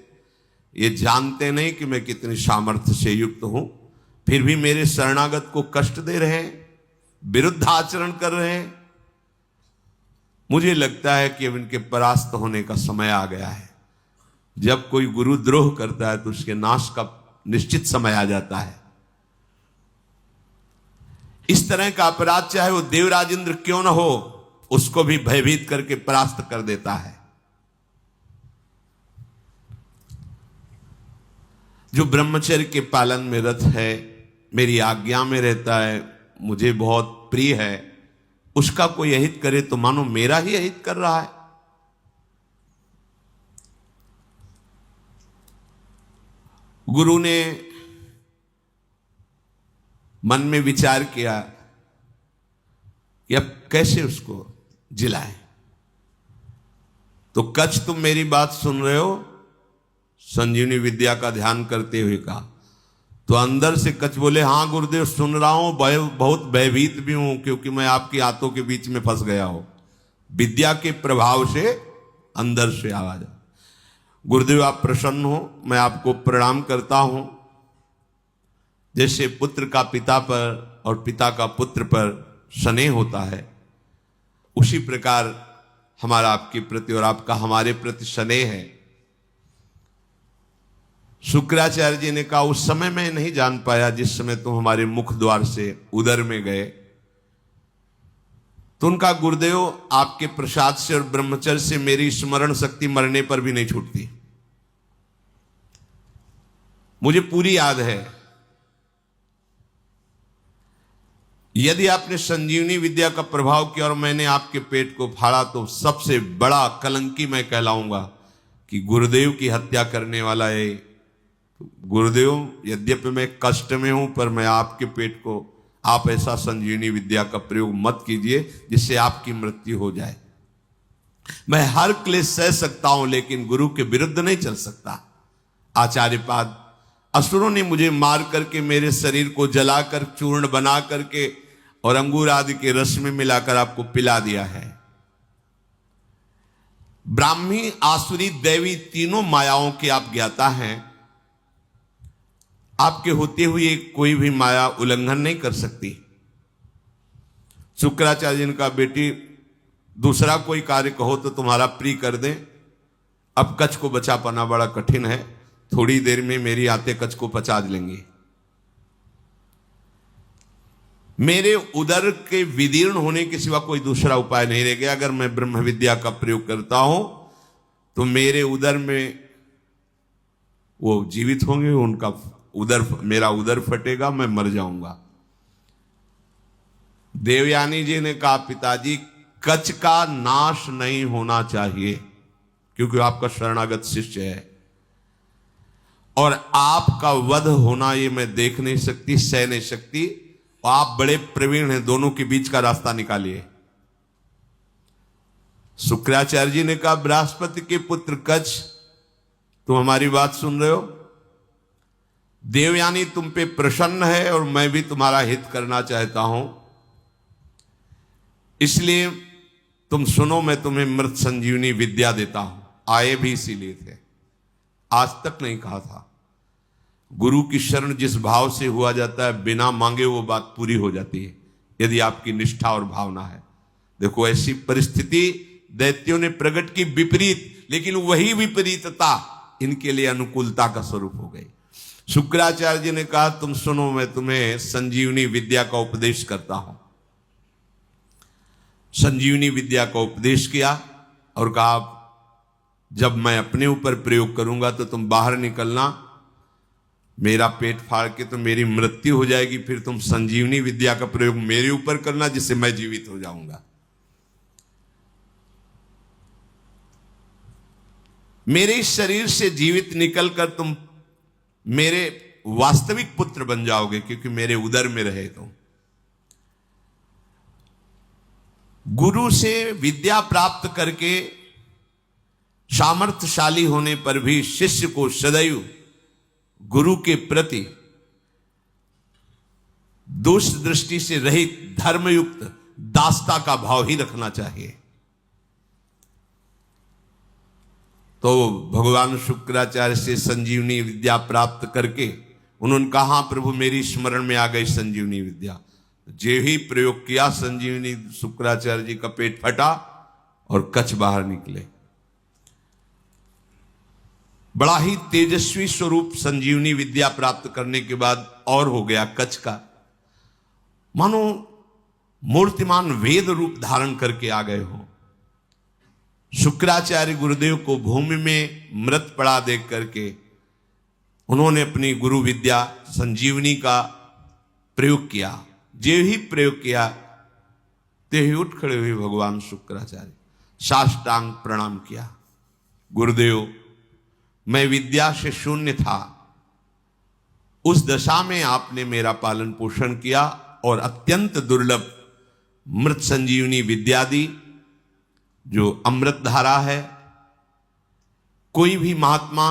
ये जानते नहीं कि मैं कितनी सामर्थ्य से युक्त हूं। फिर भी मेरे शरणागत को कष्ट दे रहे हैं, विरुद्ध आचरण कर रहे हैं। मुझे लगता है कि अब इनके परास्त होने का समय आ गया है। जब कोई गुरुद्रोह करता है तो उसके नाश का निश्चित समय आ जाता है। इस तरह का अपराध चाहे वो देवराज इंद्र क्यों न हो, उसको भी भयभीत करके परास्त कर देता है। जो ब्रह्मचर्य के पालन में रत है, मेरी आज्ञा में रहता है, मुझे बहुत प्रिय है, उसका कोई अहित करे तो मानो मेरा ही अहित कर रहा है। गुरु ने मन में विचार किया कि अब कैसे उसको जिलाएं। तो कच्छ, तुम मेरी बात सुन रहे हो? संजीवनी विद्या का ध्यान करते हुए कहा। तो अंदर से कच्छ बोले, हां गुरुदेव सुन रहा हूं, बहुत भयभीत भी हूं, क्योंकि मैं आपकी हाथों के बीच में फंस गया हूं। विद्या के प्रभाव से अंदर से आवाज। गुरुदेव आप प्रसन्न हो, मैं आपको प्रणाम करता हूं। जैसे पुत्र का पिता पर और पिता का पुत्र पर स्नेह होता है, उसी प्रकार हमारा आपके प्रति और आपका हमारे प्रति स्नेह है। शुक्राचार्य जी ने कहा, उस समय मैं नहीं जान पाया जिस समय तुम हमारे मुख द्वार से उदर में गए। तो उनका, गुरुदेव आपके प्रसाद से और ब्रह्मचर्य से मेरी स्मरण शक्ति मरने पर भी नहीं छूटती। मुझे पूरी याद है। यदि आपने संजीवनी विद्या का प्रभाव किया और मैंने आपके पेट को फाड़ा तो सबसे बड़ा कलंकी मैं कहलाऊंगा कि गुरुदेव की हत्या करने वाला है। गुरुदेव, यद्यपि मैं कष्ट में हूं, पर मैं आपके पेट को, आप ऐसा संजीवनी विद्या का प्रयोग मत कीजिए जिससे आपकी मृत्यु हो जाए। मैं हर क्लेश सह सकता हूं, लेकिन गुरु के विरुद्ध नहीं चल सकता। आचार्यपाद, असुरों ने मुझे मार करके मेरे शरीर को जलाकर चूर्ण बना करके और अंगूर आदि के रस में मिलाकर आपको पिला दिया है। ब्राह्मी, आसुरी, दैवी तीनों मायाओं के आप ज्ञाता हैं। आपके होते हुए कोई भी माया उल्लंघन नहीं कर सकती। शुक्राचार्य जी ने कहा, बेटी दूसरा कोई कार्य कहो तो तुम्हारा प्रिय कर दें। अब कच्छ को बचा पाना बड़ा कठिन है, थोड़ी देर में मेरी आते कच्छ को पचा लेंगे। मेरे उदर के विदीर्ण होने के सिवा कोई दूसरा उपाय नहीं रह गया। अगर मैं ब्रह्म विद्या का प्रयोग करता हूं तो मेरे उदर में वो जीवित होंगे, उनका उदर, मेरा उदर फटेगा, मैं मर जाऊंगा। देवयानी जी ने कहा, पिताजी कच्छ का नाश नहीं होना चाहिए, क्योंकि आपका शरणागत शिष्य है और आपका वध होना ये मैं देख नहीं सकती, सह नहीं सकती। आप बड़े प्रवीण हैं, दोनों के बीच का रास्ता निकालिए। शुक्राचार्य जी ने कहा, बृहस्पति के पुत्र कच्छ, तुम हमारी बात सुन रहे हो? देवयानी तुम पे प्रसन्न है और मैं भी तुम्हारा हित करना चाहता हूं, इसलिए तुम सुनो, मैं तुम्हें मृत संजीवनी विद्या देता हूं। आए भी इसीलिए थे, आज तक नहीं कहा था। गुरु की शरण जिस भाव से हुआ जाता है, बिना मांगे वो बात पूरी हो जाती है, यदि आपकी निष्ठा और भावना है। देखो, ऐसी परिस्थिति दैत्यों ने प्रकट की विपरीत, लेकिन वही विपरीतता इनके लिए अनुकूलता का स्वरूप हो गई। शुक्राचार्य जी ने कहा, तुम सुनो, मैं तुम्हें संजीवनी विद्या का उपदेश करता हूं। संजीवनी विद्या का उपदेश किया और कहा, जब मैं अपने ऊपर प्रयोग करूंगा तो तुम बाहर निकलना, मेरा पेट फाड़ के तो मेरी मृत्यु हो जाएगी, फिर तुम संजीवनी विद्या का प्रयोग मेरे ऊपर करना जिससे मैं जीवित हो जाऊंगा। मेरे शरीर से जीवित निकलकर तुम मेरे वास्तविक पुत्र बन जाओगे, क्योंकि मेरे उदर में रहे तुम। गुरु से विद्या प्राप्त करके सामर्थ्यशाली होने पर भी शिष्य को सदैव गुरु के प्रति दोष दृष्टि से रहित धर्मयुक्त दासता का भाव ही रखना चाहिए। तो भगवान शुक्राचार्य से संजीवनी विद्या प्राप्त करके उन्होंने कहा हाँ प्रभु मेरी स्मरण में आ गई संजीवनी विद्या। जे ही प्रयोग किया संजीवनी, शुक्राचार्य जी का पेट फटा और कच्छ बाहर निकले। बड़ा ही तेजस्वी स्वरूप संजीवनी विद्या प्राप्त करने के बाद और हो गया कच्छ का, मानो मूर्तिमान वेद रूप धारण करके आ गए हो। शुक्राचार्य गुरुदेव को भूमि में मृत पड़ा देख करके उन्होंने अपनी गुरु विद्या संजीवनी का प्रयोग किया। जे ही प्रयोग किया ते ही उठ खड़े हुए भगवान शुक्राचार्य, साष्टांग प्रणाम किया। गुरुदेव मैं विद्या से शून्य था, उस दशा में आपने मेरा पालन पोषण किया और अत्यंत दुर्लभ मृत संजीवनी विद्या दी, जो अमृत धारा है। कोई भी महात्मा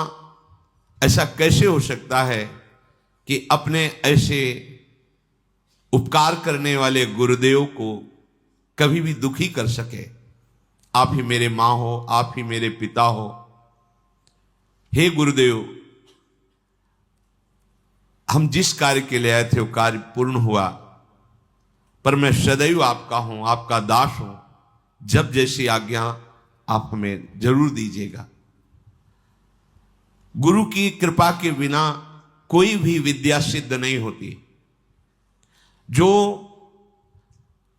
ऐसा कैसे हो सकता है कि अपने ऐसे उपकार करने वाले गुरुदेव को कभी भी दुखी कर सके। आप ही मेरे मां हो, आप ही मेरे पिता हो। हे गुरुदेव, हम जिस कार्य के लिए आए थे वो कार्य पूर्ण हुआ, पर मैं सदैव आपका हूं, आपका दास हूं। जब जैसी आज्ञा आप हमें जरूर दीजिएगा। गुरु की कृपा के बिना कोई भी विद्या सिद्ध नहीं होती। जो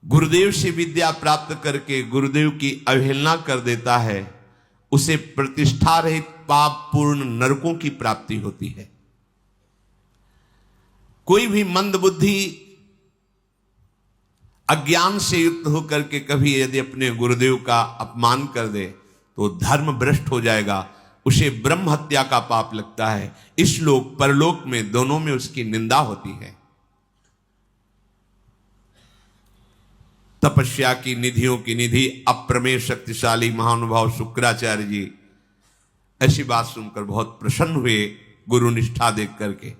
गुरुदेव से विद्या प्राप्त करके गुरुदेव की अवहेलना कर देता है, उसे प्रतिष्ठा रहित पाप पूर्ण नरकों की प्राप्ति होती है। कोई भी मंदबुद्धि अज्ञान से युक्त होकर के कभी यदि अपने गुरुदेव का अपमान कर दे तो धर्म भ्रष्ट हो जाएगा, उसे ब्रह्म हत्या का पाप लगता है। इस लोक परलोक में दोनों में उसकी निंदा होती है। तपस्या की निधियों की निधि अप्रमेय शक्तिशाली महानुभाव शुक्राचार्य जी ऐसी बात सुनकर बहुत प्रसन्न हुए, गुरु निष्ठा देख करके।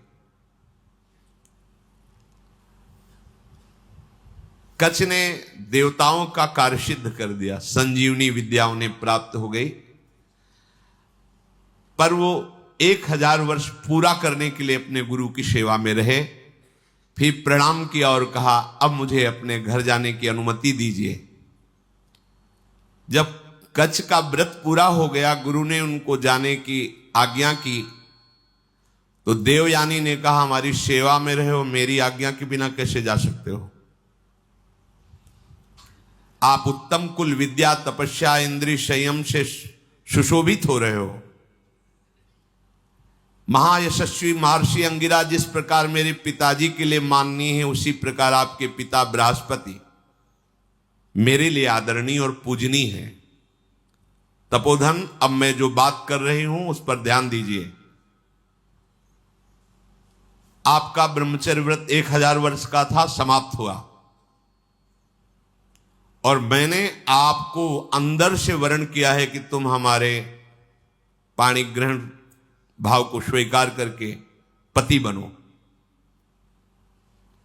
कच्छ ने देवताओं का कार्य सिद्ध कर दिया, संजीवनी विद्या उन्हें प्राप्त हो गई, पर वो 1000 वर्ष पूरा करने के लिए अपने गुरु की सेवा में रहे। फिर प्रणाम किया और कहा अब मुझे अपने घर जाने की अनुमति दीजिए। जब कच्छ का व्रत पूरा हो गया, गुरु ने उनको जाने की आज्ञा की, तो देवयानी ने कहा हमारी सेवा में रहे हो, मेरी आज्ञा के बिना कैसे जा सकते हो? आप उत्तम कुल विद्या तपस्या इंद्रिय संयम से सुशोभित हो रहे हो। महायशस्वी महर्षि अंगिरा जिस प्रकार मेरे पिताजी के लिए माननीय है, उसी प्रकार आपके पिता बृहस्पति मेरे लिए आदरणीय और पूजनीय है। तपोधन, अब मैं जो बात कर रही हूं उस पर ध्यान दीजिए। आपका ब्रह्मचर्य व्रत 1000 वर्ष का था, समाप्त हुआ, और मैंने आपको अंदर से वर्ण किया है कि तुम हमारे पाणी ग्रहण भाव को स्वीकार करके पति बनो।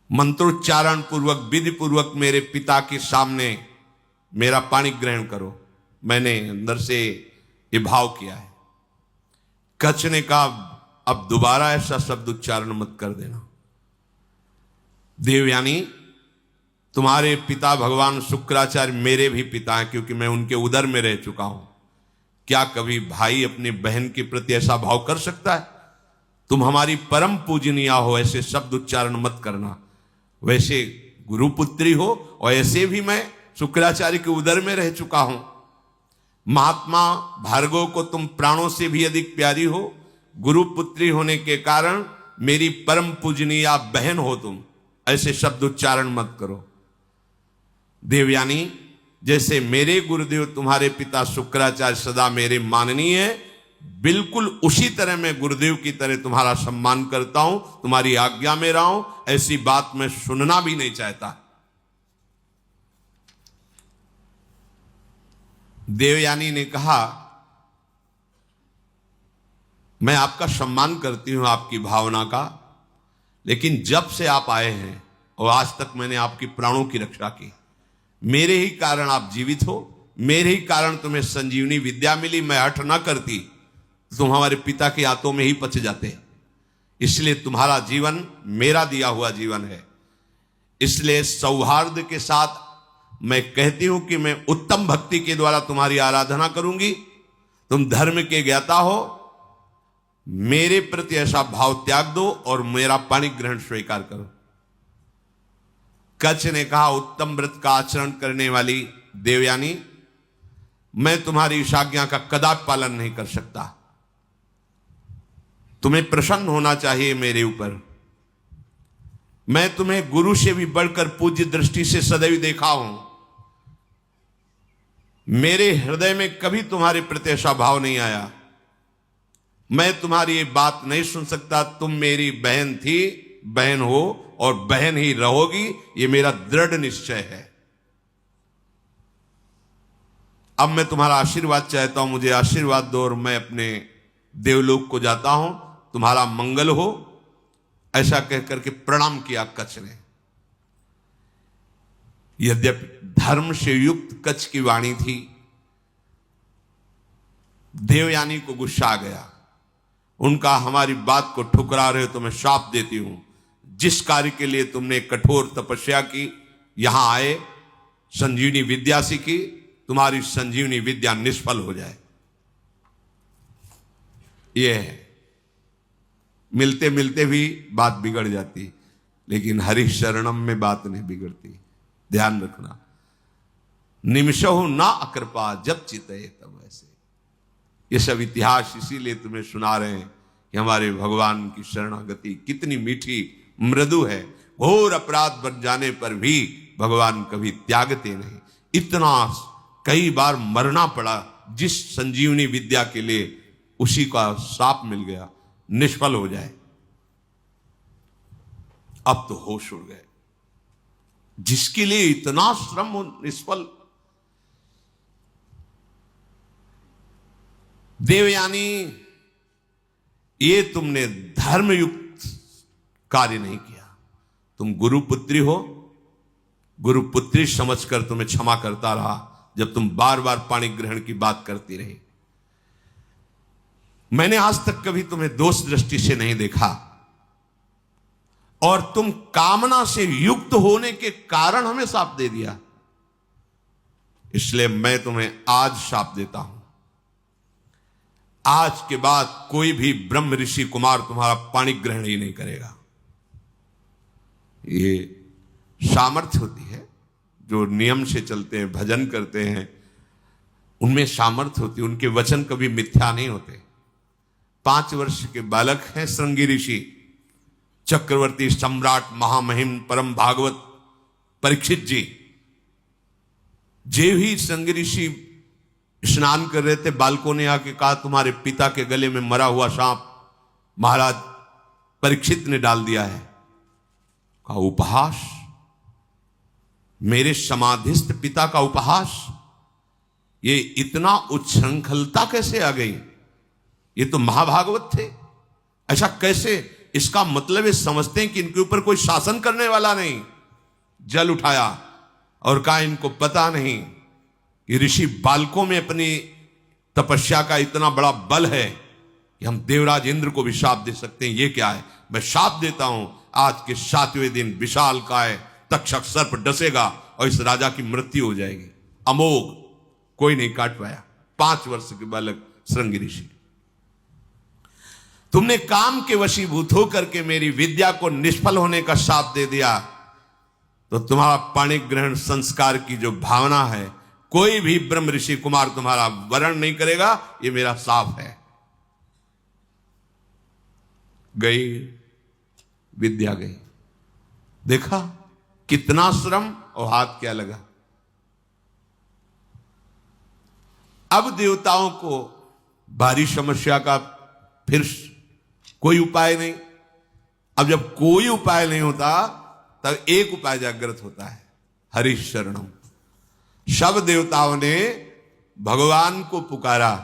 मंत्रोच्चारण पूर्वक विधि पूर्वक मेरे पिता के सामने मेरा पाणी ग्रहण करो। मैंने अंदर से ये भाव किया है। कच्छ ने कहा अब दोबारा ऐसा शब्द उच्चारण मत कर देना। देवयानी, तुम्हारे पिता भगवान शुक्राचार्य मेरे भी पिता हैं, क्योंकि मैं उनके उदर में रह चुका हूं। क्या कभी भाई अपनी बहन के प्रति ऐसा भाव कर सकता है? तुम हमारी परम पूजनीय हो, ऐसे शब्द उच्चारण मत करना। वैसे गुरुपुत्री हो, और ऐसे भी मैं शुक्राचार्य के उदर में रह चुका हूं। महात्मा भार्गव को तुम प्राणों से भी अधिक प्यारी हो। गुरुपुत्री होने के कारण मेरी परम पूजनीय बहन हो तुम। ऐसे शब्द उच्चारण मत करो। देवयानी, जैसे मेरे गुरुदेव तुम्हारे पिता शुक्राचार्य सदा मेरे माननीय है, बिल्कुल उसी तरह मैं गुरुदेव की तरह तुम्हारा सम्मान करता हूं, तुम्हारी आज्ञा में रहा हूं। ऐसी बात मैं सुनना भी नहीं चाहता। देवयानी ने कहा मैं आपका सम्मान करती हूं, आपकी भावना का, लेकिन जब से आप आए हैं और आज तक मैंने आपकी प्राणों की रक्षा की। मेरे ही कारण आप जीवित हो, मेरे ही कारण तुम्हें संजीवनी विद्या मिली। मैं हठ ना करती, तुम हमारे पिता के हाथों में ही पच जाते। इसलिए तुम्हारा जीवन मेरा दिया हुआ जीवन है। इसलिए सौहार्द के साथ मैं कहती हूं कि मैं उत्तम भक्ति के द्वारा तुम्हारी आराधना करूंगी। तुम धर्म के ज्ञाता हो, मेरे प्रति ऐसा भाव त्याग दो और मेरा पाणी ग्रहण स्वीकार करो। कच्छ ने कहा, उत्तम व्रत का आचरण करने वाली देवयानी, मैं तुम्हारी इस आज्ञा का कदापि पालन नहीं कर सकता। तुम्हें प्रसन्न होना चाहिए मेरे ऊपर। मैं तुम्हें गुरु से भी बढ़कर पूज्य दृष्टि से सदैव देखा हूं। मेरे हृदय में कभी तुम्हारे प्रति ऐसा भाव नहीं आया। मैं तुम्हारी ये बात नहीं सुन सकता। तुम मेरी बहन थी, बहन हो और बहन ही रहोगी, ये मेरा दृढ़ निश्चय है। अब मैं तुम्हारा आशीर्वाद चाहता हूं, मुझे आशीर्वाद दो और मैं अपने देवलोक को जाता हूं। तुम्हारा मंगल हो, ऐसा कहकर के प्रणाम किया कच्छ ने। यद्यपि धर्म से युक्त कच्छ की वाणी थी, देवयानी को गुस्सा आ गया। उनका, हमारी बात को ठुकरा रहे हो तो मैं श्राप देती हूं। जिस कार्य के लिए तुमने कठोर तपस्या की, यहां आए, संजीवनी विद्या सीखी, तुम्हारी संजीवनी विद्या निष्फल हो जाए। यह है, मिलते मिलते भी बात बिगड़ जाती, लेकिन हरि शरणम में बात नहीं बिगड़ती। ध्यान रखना, निमिषहु ना अकृपा जब चितये तब ऐसे। ये सब इतिहास इसीलिए तुम्हें सुना रहे हैं कि हमारे भगवान की शरणागति कितनी मीठी मृदु है। घोर अपराध बन जाने पर भी भगवान कभी त्यागते नहीं। इतना कई बार मरना पड़ा जिस संजीवनी विद्या के लिए, उसी का शाप मिल गया, निष्फल हो जाए। अब तो होश उड़ गए। जिसके लिए इतना श्रम हो, निष्फल। देवयानी, ये तुमने धर्मयुक्त कार्य नहीं किया। तुम गुरुपुत्री हो, गुरुपुत्री समझकर तुम्हें क्षमा करता रहा जब तुम बार बार पाणी ग्रहण की बात करती रही। मैंने आज तक कभी तुम्हें दोष दृष्टि से नहीं देखा, और तुम कामना से युक्त होने के कारण हमें शाप दे दिया। इसलिए मैं तुम्हें आज शाप देता हूं। आज के बाद कोई भी ब्रह्म ऋषि कुमार तुम्हारा पाणी ग्रहण ही नहीं करेगा। ये सामर्थ्य होती है, जो नियम से चलते हैं, भजन करते हैं, उनमें सामर्थ्य होती है। उनके वचन कभी मिथ्या नहीं होते। 5 वर्ष के बालक हैं श्रृंगी ऋषि, चक्रवर्ती सम्राट महामहिम परम भागवत परीक्षित जी। जे ही श्रृंगी ऋषि स्नान कर रहे थे, बालकों ने आके कहा, तुम्हारे पिता के गले में मरा हुआ सांप महाराज परीक्षित ने डाल दिया है। कहा, उपहास? मेरे समाधिस्थ पिता का उपहास? ये इतना उच्छृंखलता कैसे आ गई? ये तो महाभागवत थे, ऐसा कैसे? इसका मतलब ये समझते हैं कि इनके ऊपर कोई शासन करने वाला नहीं। जल उठाया और कहा, इनको पता नहीं कि ऋषि बालकों में अपनी तपस्या का इतना बड़ा बल है कि हम देवराज इंद्र को भी शाप दे सकते हैं। ये क्या है? मैं शाप देता हूं, आज के 7वें दिन विशाल काय तक्षक सर्प डसेगा और इस राजा की मृत्यु हो जाएगी। अमोघ, कोई नहीं काट पाया। 5 वर्ष के बालक श्रृंगी ऋषि। तुमने काम के वशीभूत होकर के मेरी विद्या को निष्फल होने का शाप दे दिया, तो तुम्हारा पाणी ग्रहण संस्कार की जो भावना है, कोई भी ब्रह्म ऋषि कुमार तुम्हारा वरण नहीं करेगा। ये मेरा शाप है। गई विद्या, गई। देखा कितना श्रम और हाथ क्या लगा। अब देवताओं को भारी समस्या का फिर कोई उपाय नहीं। अब जब कोई उपाय नहीं होता, तब एक उपाय जागृत होता है, हरि शरणम। सब देवताओं ने भगवान को पुकारा,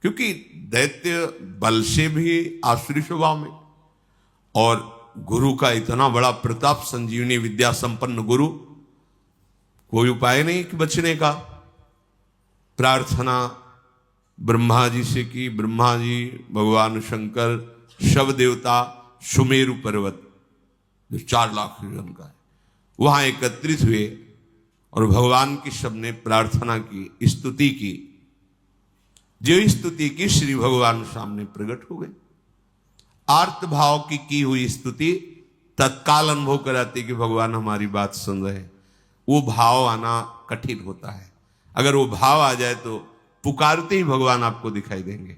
क्योंकि दैत्य बल से भी आसुरी स्वभाव में, और गुरु का इतना बड़ा प्रताप, संजीवनी विद्या संपन्न गुरु, कोई उपाय नहीं कि बचने का। प्रार्थना ब्रह्मा जी से की। ब्रह्मा जी, भगवान शंकर शव देवता सुमेरु पर्वत जो 4 लाख योजन का है, वहां एकत्रित हुए और भगवान की सबने प्रार्थना की, स्तुति की। जो स्तुति की श्री भगवान सामने प्रकट हो गए। आर्त भाव की हुई स्तुति तत्काल अनुभव कराती कि भगवान हमारी बात सुन रहे हैं। वो भाव आना कठिन होता है। अगर वो भाव आ जाए तो पुकारते ही भगवान आपको दिखाई देंगे।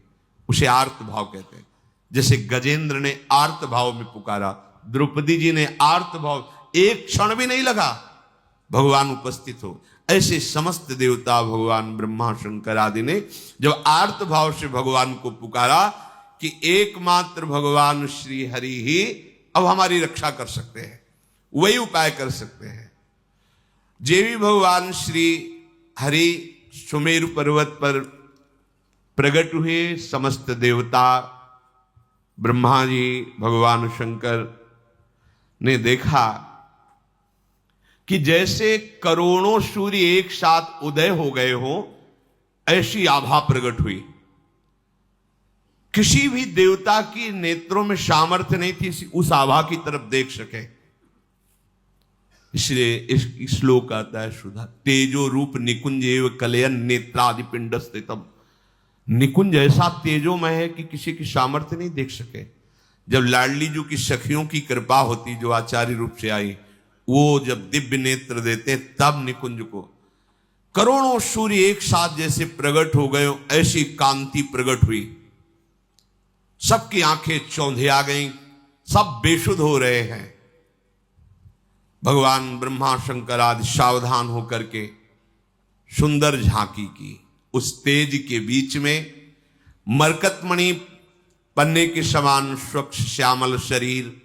उसे आर्त भाव कहते हैं। जैसे गजेंद्र ने आर्त भाव में पुकारा, द्रौपदी जी ने आर्त भाव, एक क्षण भी नहीं लगा भगवान उपस्थित हो। ऐसे समस्त देवता, भगवान ब्रह्मा शंकर आदि ने जब आर्त भाव से भगवान को पुकारा कि एकमात्र भगवान श्री हरि ही अब हमारी रक्षा कर सकते हैं, वही उपाय कर सकते हैं। जे भी भगवान श्री हरि सुमेरु पर्वत पर प्रकट हुए, समस्त देवता, ब्रह्मा जी, भगवान शंकर ने देखा कि जैसे करोड़ों सूर्य एक साथ उदय हो गए हो, ऐसी आभा प्रकट हुई। किसी भी देवता की नेत्रों में सामर्थ्य नहीं थी उस आभा की तरफ देख सके। इसलिए इस श्लोक आता है सुधा, तेजो रूप निकुंज एव कलयन नेत्रादि पिंड स्थितम। निकुंज ऐसा तेजोमय है कि किसी की सामर्थ्य नहीं देख सके। जब लाडली जी की सखियों की कृपा होती, जो आचार्य रूप से आई, वो जब दिव्य नेत्र देते तब निकुंज को करोड़ों सूर्य एक साथ जैसे प्रकट हो गए, ऐसी कांति प्रकट हुई। सबकी आंखें चौंधे आ गईं, सब बेशुद्ध हो रहे हैं। भगवान ब्रह्मा शंकर आदि सावधान होकर के सुंदर झांकी की। उस तेज के बीच में मरकतमणि पन्ने के समान स्वच्छ श्यामल शरीर,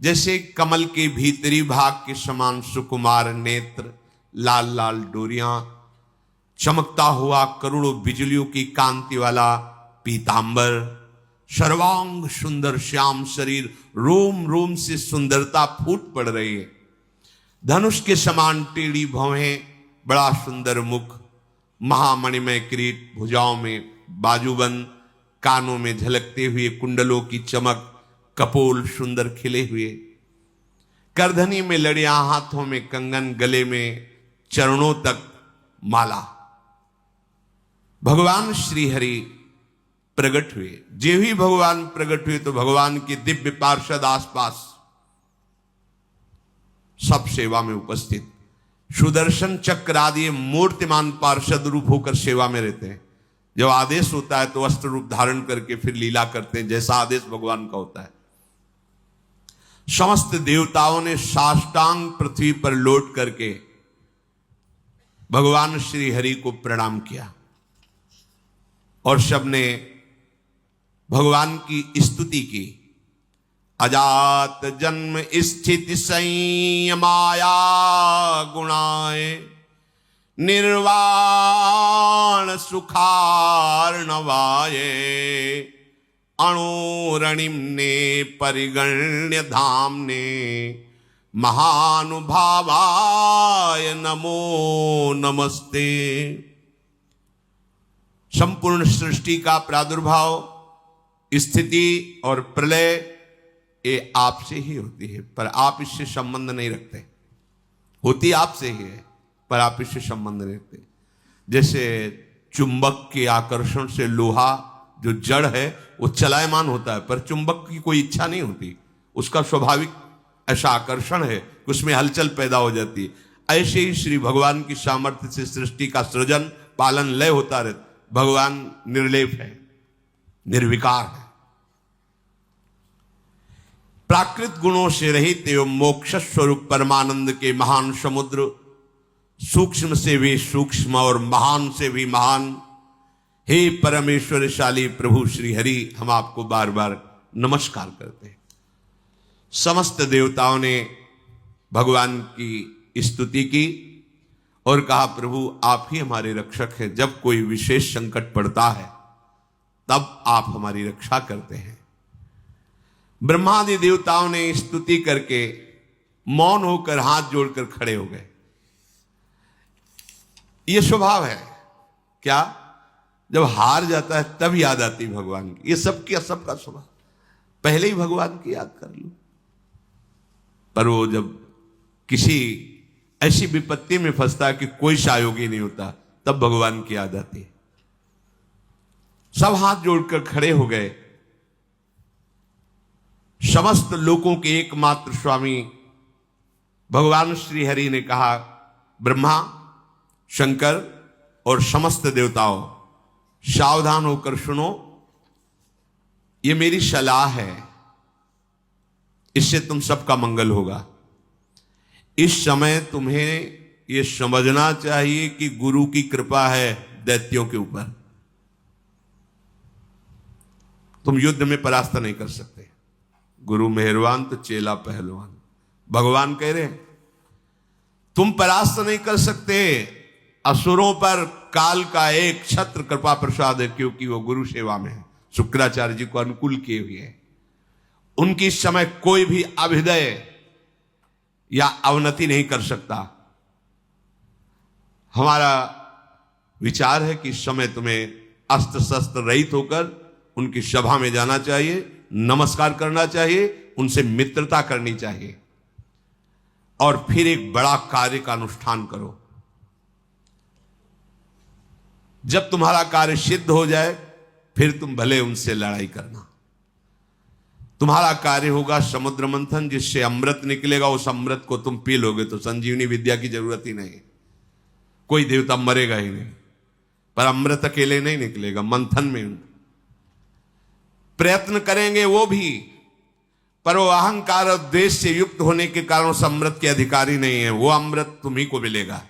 जैसे कमल के भीतरी भाग के समान सुकुमार नेत्र, लाल लाल डोरियां, चमकता हुआ करोड़ों बिजलियों की कांति वाला पीतांबर, सर्वांग सुंदर श्याम शरीर, रोम रोम से सुंदरता फूट पड़ रही है। धनुष के समान टेढ़ी भौहें, बड़ा सुंदर मुख, महामणिमय किरीट, भुजाओं में बाजूबंद, कानों में झलकते हुए कुंडलों की चमक, कपोल सुंदर खिले हुए, करधनी में लड़ियां, हाथों में कंगन, गले में चरणों तक माला। भगवान श्री हरि प्रकट हुए। जे ही भगवान प्रकट हुए तो भगवान के दिव्य पार्षद आसपास सब सेवा में उपस्थित, सुदर्शन चक्र आदि मूर्तिमान पार्षद रूप होकर सेवा में रहते हैं। जब आदेश होता है तो अस्त्र रूप धारण करके फिर लीला करते हैं, जैसा आदेश भगवान का होता है। समस्त देवताओं ने साष्टांग पृथ्वी पर लौट करके भगवान श्री हरि को प्रणाम किया और सबने भगवान की स्तुति की। अजात जन्म स्थिति संयमाया गुणाय, निर्वाण सुखार्णवाय, अणुरणिम्ने परिगण्य धाम्ने, महानुभावाय नमो नमस्ते। संपूर्ण सृष्टि का प्रादुर्भाव, स्थिति और प्रलय ये आपसे ही होती है, पर आप इससे संबंध नहीं रखते। होती आपसे ही है पर आप इससे संबंध नहीं रखते। जैसे चुंबक के आकर्षण से लोहा जो जड़ है वो चलायमान होता है, पर चुंबक की कोई इच्छा नहीं होती, उसका स्वाभाविक ऐसा आकर्षण है कि उसमें हलचल पैदा हो जाती है। ऐसे ही श्री भगवान की सामर्थ्य से सृष्टि का सृजन, पालन, लय होता रहता। भगवान निर्लेप है, निर्विकार है, प्राकृत गुणों से रहित एवं मोक्ष स्वरूप परमानंद के महान समुद्र, सूक्ष्म से भी सूक्ष्म और महान से भी महान, हे परमेश्वरशाली प्रभु श्री हरि, हम आपको बार बार नमस्कार करते हैं। समस्त देवताओं ने भगवान की स्तुति की और कहा, प्रभु आप ही हमारे रक्षक हैं। जब कोई विशेष संकट पड़ता है तब आप हमारी रक्षा करते हैं। ब्रह्मादि देवताओं ने स्तुति करके मौन होकर हाथ जोड़कर खड़े हो गए। यह स्वभाव है क्या जब हार जाता है तब याद आती भगवान की। ये सबका स्वभाव, पहले ही भगवान की याद कर लो। पर वो जब किसी ऐसी विपत्ति में फंसता है कि कोई सहयोगी नहीं होता, तब भगवान की याद आती है। सब हाथ जोड़कर खड़े हो गए। समस्त लोगों के एकमात्र स्वामी भगवान श्री हरि ने कहा, ब्रह्मा, शंकर और समस्त देवताओं, सावधान होकर सुनो, ये मेरी सलाह है, इससे तुम सबका मंगल होगा। इस समय तुम्हें यह समझना चाहिए कि गुरु की कृपा है दैत्यों के ऊपर। तुम युद्ध में परास्त नहीं कर सकते। गुरु मेहरबान तो चेला पहलवान। भगवान कह रहे हैं तुम परास्त नहीं कर सकते। असुरों पर काल का एक छत्र कृपा प्रसाद है, क्योंकि वो गुरु सेवा में है, शुक्राचार्य जी को अनुकूल किए हुए हैं। उनकी इस समय कोई भी अभ्युदय या अवनति नहीं कर सकता। हमारा विचार है कि इस समय तुम्हें अस्त्र शस्त्र रहित होकर उनकी सभा में जाना चाहिए, नमस्कार करना चाहिए, उनसे मित्रता करनी चाहिए और फिर एक बड़ा कार्य का अनुष्ठान करो। जब तुम्हारा कार्य सिद्ध हो जाए फिर तुम भले उनसे लड़ाई करना। तुम्हारा कार्य होगा समुद्र मंथन, जिससे अमृत निकलेगा। उस अमृत को तुम पी लोगे तो संजीवनी विद्या की जरूरत ही नहीं, कोई देवता मरेगा ही नहीं। पर अमृत अकेले नहीं निकलेगा, मंथन में प्रयत्न करेंगे वो भी, पर वो अहंकार और द्वेष से युक्त होने के कारण उस अमृत के अधिकारी नहीं है। वो अमृत तुम्ही को मिलेगा।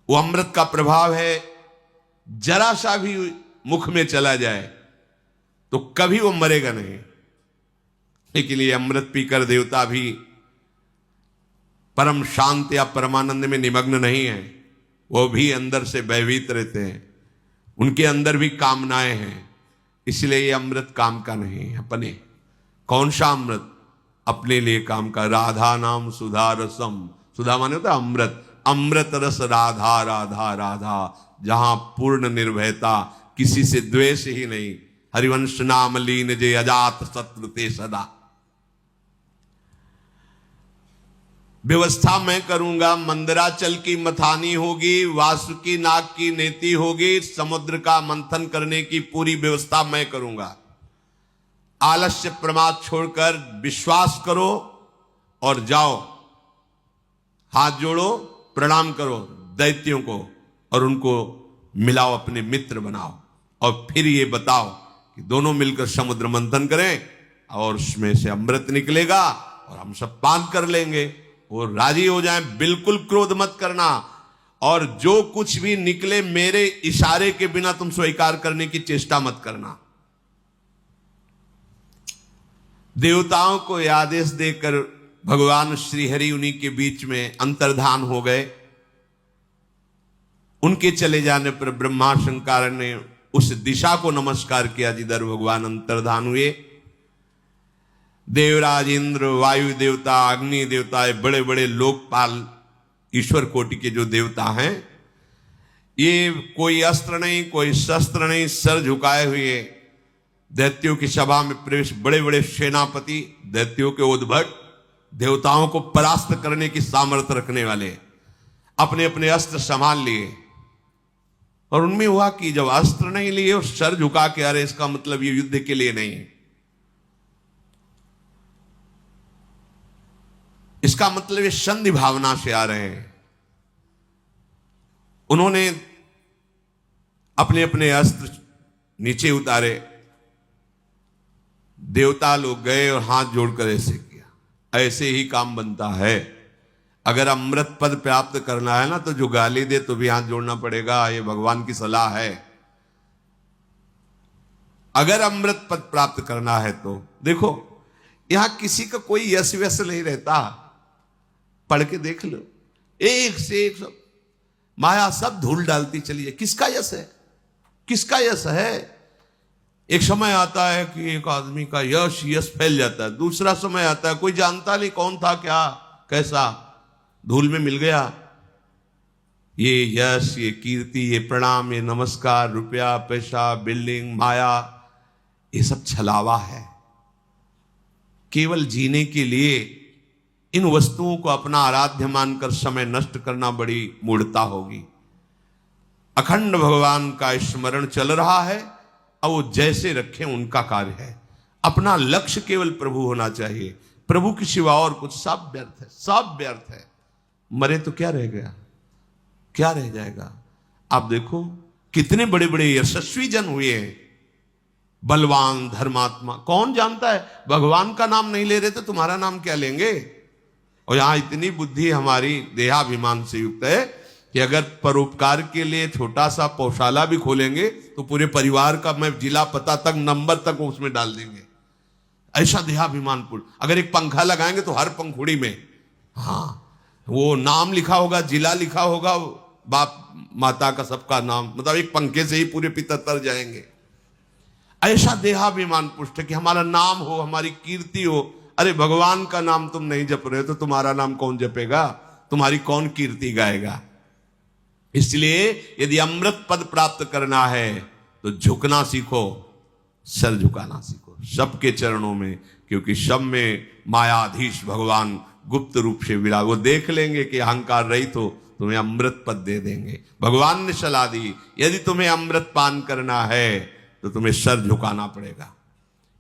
वो अमृत का प्रभाव है, जरा सा भी मुख में चला जाए तो कभी वो मरेगा नहीं। लेकिन ये अमृत पीकर देवता भी परम शांत या परमानंद में निमग्न नहीं है, वो भी अंदर से भयभीत रहते हैं, उनके अंदर भी कामनाएं हैं। इसलिए ये अमृत काम का नहीं है अपने। कौन सा अमृत? अपने लिए काम का। राधा नाम सुधा रसम, सुधा माने होता है अमृत, अमृत रस राधा राधा राधा, जहां पूर्ण निर्भयता, किसी से द्वेष ही नहीं। हरिवंश नाम लीन जे अजात शत्रु ते सदा। व्यवस्था मैं करूंगा, मंदराचल की मथानी होगी, वासुकी नाग की नेति होगी, समुद्र का मंथन करने की पूरी व्यवस्था मैं करूंगा। आलस्य प्रमाद छोड़कर विश्वास करो और जाओ, हाथ जोड़ो, प्रणाम करो दैत्यों को और उनको मिलाओ, अपने मित्र बनाओ और फिर ये बताओ कि दोनों मिलकर समुद्र मंथन करें और उसमें से अमृत निकलेगा और हम सब पान कर लेंगे। वो राजी हो जाएं। बिल्कुल क्रोध मत करना और जो कुछ भी निकले मेरे इशारे के बिना तुम स्वीकार करने की चेष्टा मत करना। देवताओं को आदेश देकर भगवान श्री हरि उन्हीं के बीच में अंतर्धान हो गए। उनके चले जाने पर ब्रह्मा शंकर ने उस दिशा को नमस्कार किया जिधर भगवान अंतर्धान हुए। देवराज इंद्र, वायु देवता, अग्नि देवता, बड़े बड़े लोकपाल ईश्वर कोटि के जो देवता हैं, ये कोई अस्त्र नहीं, कोई शस्त्र नहीं, सर झुकाए हुए दैत्यों की सभा में प्रवेश। बड़े बड़े सेनापति, दैत्यों के उद्भट, देवताओं को परास्त करने की सामर्थ्य रखने वाले, अपने अपने अस्त्र संभाल लिए। और उनमें हुआ कि जब अस्त्र नहीं लिए और सर झुका के, अरे इसका मतलब ये युद्ध के लिए नहीं, इसका मतलब ये संधि भावना से आ रहे हैं। उन्होंने अपने अपने अस्त्र नीचे उतारे। देवता लोग गए और हाथ जोड़कर ऐसे किया। ऐसे ही काम बनता है। अगर अमृत पद प्राप्त करना है ना, तो जो गाली दे तो भी हाथ जोड़ना पड़ेगा। ये भगवान की सलाह है। अगर अमृत पद प्राप्त करना है तो देखो, यहां किसी का कोई यश व्यस नहीं रहता। पढ़ के देख लो, एक से एक सब माया सब धूल डालती चली है। किसका यश है? किसका यश है? एक समय आता है कि एक आदमी का यश फैल जाता है। दूसरा समय आता है कोई जानता नहीं कौन था, क्या, कैसा, धूल में मिल गया। ये यश, ये कीर्ति, ये प्रणाम, ये नमस्कार, रुपया, पैसा, बिल्डिंग, माया, ये सब छलावा है। केवल जीने के लिए इन वस्तुओं को अपना आराध्य मानकर समय नष्ट करना बड़ी मूढ़ता होगी। अखंड भगवान का स्मरण चल रहा है, अब वो जैसे रखें उनका कार्य है। अपना लक्ष्य केवल प्रभु होना चाहिए। प्रभु के सिवा और कुछ सब व्यर्थ है, सब व्यर्थ है। मरे तो क्या रह गया, क्या रह जाएगा। आप देखो कितने बड़े बड़े यशस्वी जन हुए हैं, बलवान, धर्मात्मा। कौन जानता है, भगवान का नाम नहीं ले रहे तो तुम्हारा नाम क्या लेंगे। और यहां इतनी बुद्धि हमारी देहाभिमान से युक्त है कि अगर परोपकार के लिए छोटा सा पौशाला भी खोलेंगे तो पूरे परिवार का मैं जिला पता तक, नंबर तक उसमें डाल देंगे। ऐसा देहाभिमान पूर्ण। अगर एक पंखा लगाएंगे तो हर पंखुड़ी में वो नाम लिखा होगा, जिला लिखा होगा, बाप माता का सबका नाम, मतलब एक पंखे से ही पूरे पितर तर जाएंगे। ऐसा देहाभिमान पुष्ट है कि हमारा नाम हो, हमारी कीर्ति हो। अरे भगवान का नाम तुम नहीं जप रहे हो तो तुम्हारा नाम कौन जपेगा, तुम्हारी कौन कीर्ति गाएगा। इसलिए यदि अमृत पद प्राप्त करना है तो झुकना सीखो, सर झुकाना सीखो सबके चरणों में, क्योंकि सब में मायाधीश भगवान गुप्त रूप से विराज। वो देख लेंगे कि अहंकार रहित हो, तुम्हें अमृत पद दे देंगे। भगवान ने सलाह दी, यदि तुम्हें अमृत पान करना है तो तुम्हें सर झुकाना पड़ेगा।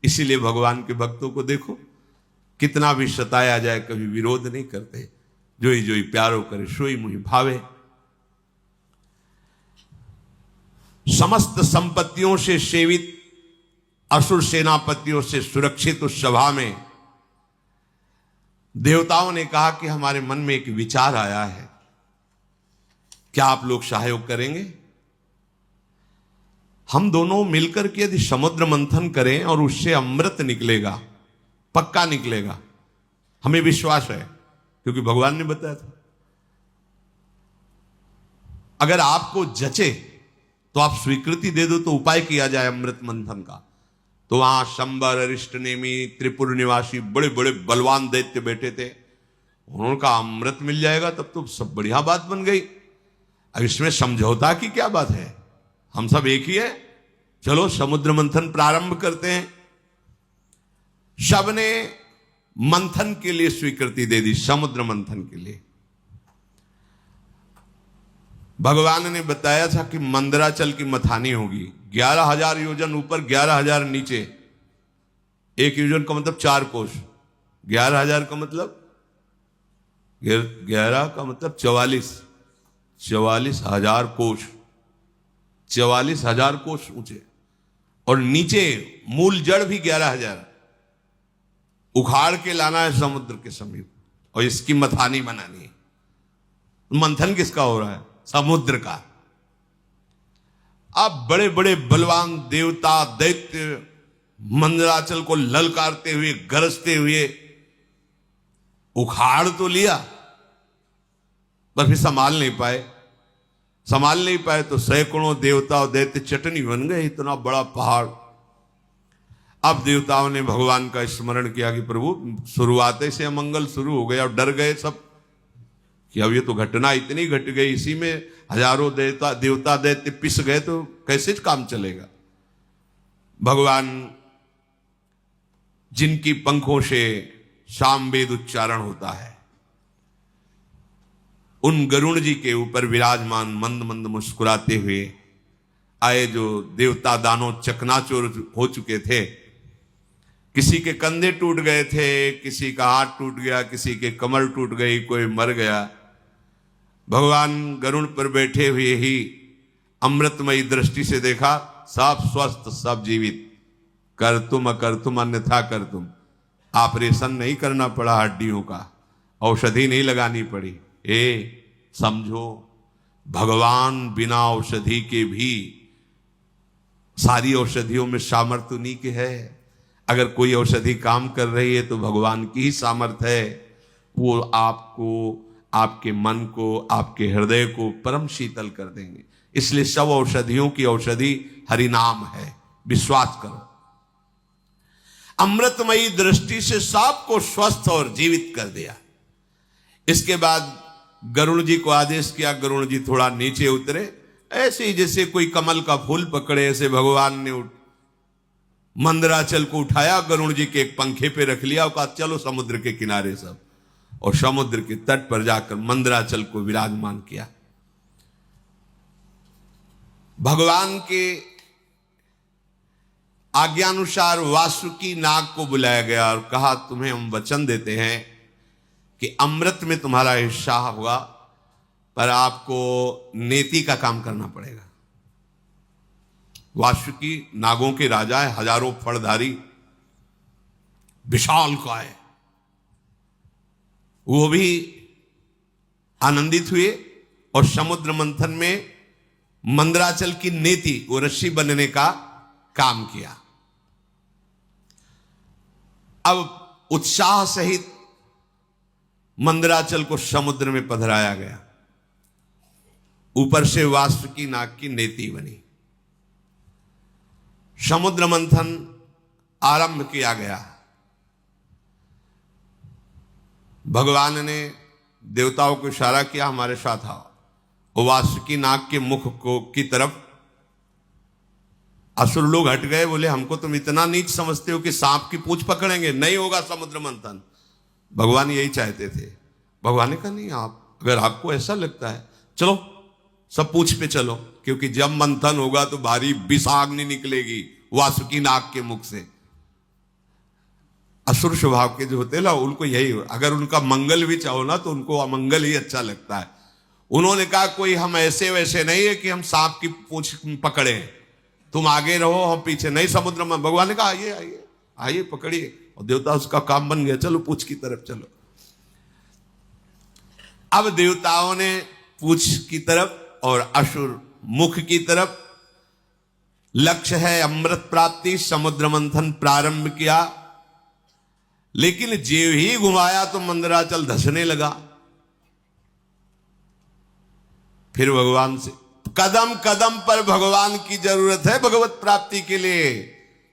इसीलिए भगवान के भक्तों को देखो, कितना भी सताया जाए कभी विरोध नहीं करते। जोई जोई प्यारो करे सोई मुहि भावे। समस्त संपत्तियों से सेवित, असुर सेनापतियों से सुरक्षित उस सभा में देवताओं ने कहा कि हमारे मन में एक विचार आया है, क्या आप लोग सहयोग करेंगे। हम दोनों मिलकर के यदि समुद्र मंथन करें और उससे अमृत निकलेगा, पक्का निकलेगा, हमें विश्वास है क्योंकि भगवान ने बताया था। अगर आपको जचे तो आप स्वीकृति दे दो तो उपाय किया जाए अमृत मंथन का। तो वहां शंबर, अरिष्ट नेमी, त्रिपुर निवासी बड़े बड़े बलवान दैत्य बैठे थे। उन्होंने कहा अमृत मिल जाएगा तब तो सब बढ़िया बात बन गई। अब इसमें समझौता की क्या बात है, हम सब एक ही है, चलो समुद्र मंथन प्रारंभ करते हैं। सबने मंथन के लिए स्वीकृति दे दी, समुद्र मंथन के लिए। भगवान ने बताया था कि मंदराचल की मथानी होगी, 11,000 योजन ऊपर, 11,000 नीचे। एक योजन का मतलब 4 कोस, 11,000 का मतलब 11 का मतलब 44,000 कोस, 44,000 कोस ऊंचे। और नीचे मूल जड़ भी 11,000 उखाड़ के लाना है समुद्र के समीप, और इसकी मथानी बनानी है। मंथन किसका हो रहा है, समुद्र का। अब बड़े बड़े बलवान देवता दैत्य मंदराचल को ललकारते हुए, गरजते हुए उखाड़ तो लिया, पर फिर संभाल नहीं पाए तो सैकड़ों देवता और दैत्य चटनी बन गए, इतना बड़ा पहाड़। अब देवताओं ने भगवान का स्मरण किया कि प्रभु शुरुआत से अमंगल शुरू हो गया, और डर गए सब कि अब ये तो घटना इतनी घट गई, इसी में हजारों देवता दैत्य पिस गए तो कैसे काम चलेगा। भगवान जिनकी पंखों से सामवेद उच्चारण होता है, उन गरुण जी के ऊपर विराजमान मंद मंद मुस्कुराते हुए आए, जो देवता दानों चकनाचूर हो चुके थे। किसी के कंधे टूट गए थे, किसी का हाथ टूट गया, किसी के कमर टूट गई, कोई मर गया। भगवान गरुड़ पर बैठे हुए ही अमृतमयी दृष्टि से देखा, सब स्वस्थ, सब जीवित। कर तुम अकर तुम अन्यथा कर तुम। ऑपरेशन नहीं करना पड़ा हड्डियों का, औषधि नहीं लगानी पड़ी। समझो भगवान बिना औषधि के भी, सारी औषधियों में सामर्थ्य उन्हीं के है। अगर कोई औषधि काम कर रही है तो भगवान की ही सामर्थ्य है। वो आपको, आपके मन को, आपके हृदय को परम शीतल कर देंगे। इसलिए सब औषधियों की औषधि हरिनाम है, विश्वास करो। अमृतमयी दृष्टि से सबको स्वस्थ और जीवित कर दिया। इसके बाद गरुड़ जी को आदेश किया, गरुड़ जी थोड़ा नीचे उतरे, ऐसे ही जैसे कोई कमल का फूल पकड़े, ऐसे भगवान ने मंदराचल को उठाया, गरुड़ जी के एक पंखे पे रख लिया और कहा चलो समुद्र के किनारे सब, और समुद्र के तट पर जाकर मंदराचल को विराजमान किया। भगवान के आज्ञानुसार वासुकी नाग को बुलाया गया और कहा तुम्हें हम वचन देते हैं कि अमृत में तुम्हारा हिस्सा होगा, पर आपको नेति का काम करना पड़ेगा। वासुकी नागों के राजा है, हजारों फड़धारी, विशाल काय, वो भी आनंदित हुए और समुद्र मंथन में मंदराचल की नेति, वो रस्सी बनने का काम किया। अब उत्साह सहित मंदराचल को समुद्र में पधराया गया, ऊपर से वासुकी नाग की नेति बनी, समुद्र मंथन आरंभ किया गया। भगवान ने देवताओं को इशारा किया हमारे साथ आओ, वासुकी नाग के मुख को की तरफ असुर लोग हट गए, बोले हमको तुम इतना नीच समझते हो कि सांप की पूंछ पकड़ेंगे, नहीं होगा समुद्र मंथन। भगवान यही चाहते थे। भगवान ने कहा नहीं, आप अगर आपको ऐसा लगता है चलो सब पूंछ पे चलो, क्योंकि जब मंथन होगा तो भारी विषाग्नि निकलेगी वासुकी नाग के मुख से। असुर स्वभाव के जो होते हैं ना, उनको यही, अगर उनका मंगल भी चाहो ना तो उनको अमंगल ही अच्छा लगता है। उन्होंने कहा कोई हम ऐसे वैसे नहीं है कि हम सांप की पूंछ पकड़े, तुम आगे रहो हम पीछे, नहीं समुद्र में। भगवान ने कहा आइए आइए आइए पकड़िए, और देवता उसका काम बन गया, चलो पूंछ की तरफ चलो। अब देवताओं ने पूंछ की तरफ और असुर मुख की तरफ, लक्ष्य है अमृत प्राप्ति, समुद्र मंथन प्रारंभ किया। लेकिन जेव ही घुमाया तो मंदराचल धसने लगा। फिर भगवान से कदम कदम पर भगवान की जरूरत है भगवत प्राप्ति के लिए।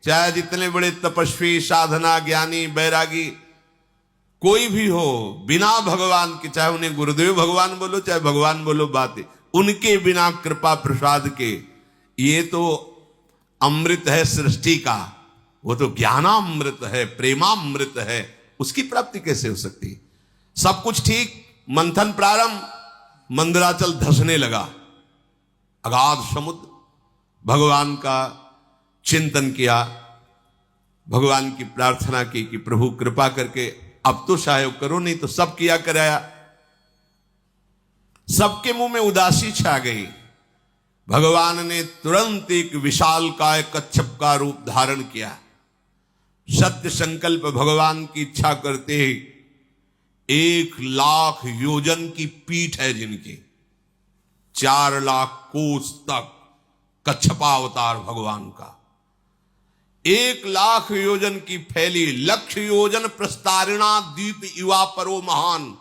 चाहे जितने बड़े तपस्वी, साधना, ज्ञानी, बैरागी कोई भी हो, बिना भगवान के, चाहे उन्हें गुरुदेव भगवान बोलो चाहे भगवान बोलो, बात उनके बिना कृपा प्रसाद के, ये तो अमृत है सृष्टि का, वो तो ज्ञानामृत है, प्रेमामृत है, उसकी प्राप्ति कैसे हो सकती। सब कुछ ठीक, मंथन प्रारंभ, मंदराचल धसने लगा। अगाध समुद्र, भगवान का चिंतन किया, भगवान की प्रार्थना की कि प्रभु कृपा करके अब तो सहयोग करो, नहीं तो सब किया कराया। सबके मुंह में उदासी छा गई। भगवान ने तुरंत एक विशाल काय कच्छप का रूप धारण किया। सत्य संकल्प भगवान की इच्छा करते ही 1,00,000 योजन की पीठ है जिनकी, 4,00,000 कोस तक कच्छपावतार भगवान का, 1,00,000 योजन की फैली, 1,00,000 योजन प्रस्तारिणा द्वीप युवा परो महान,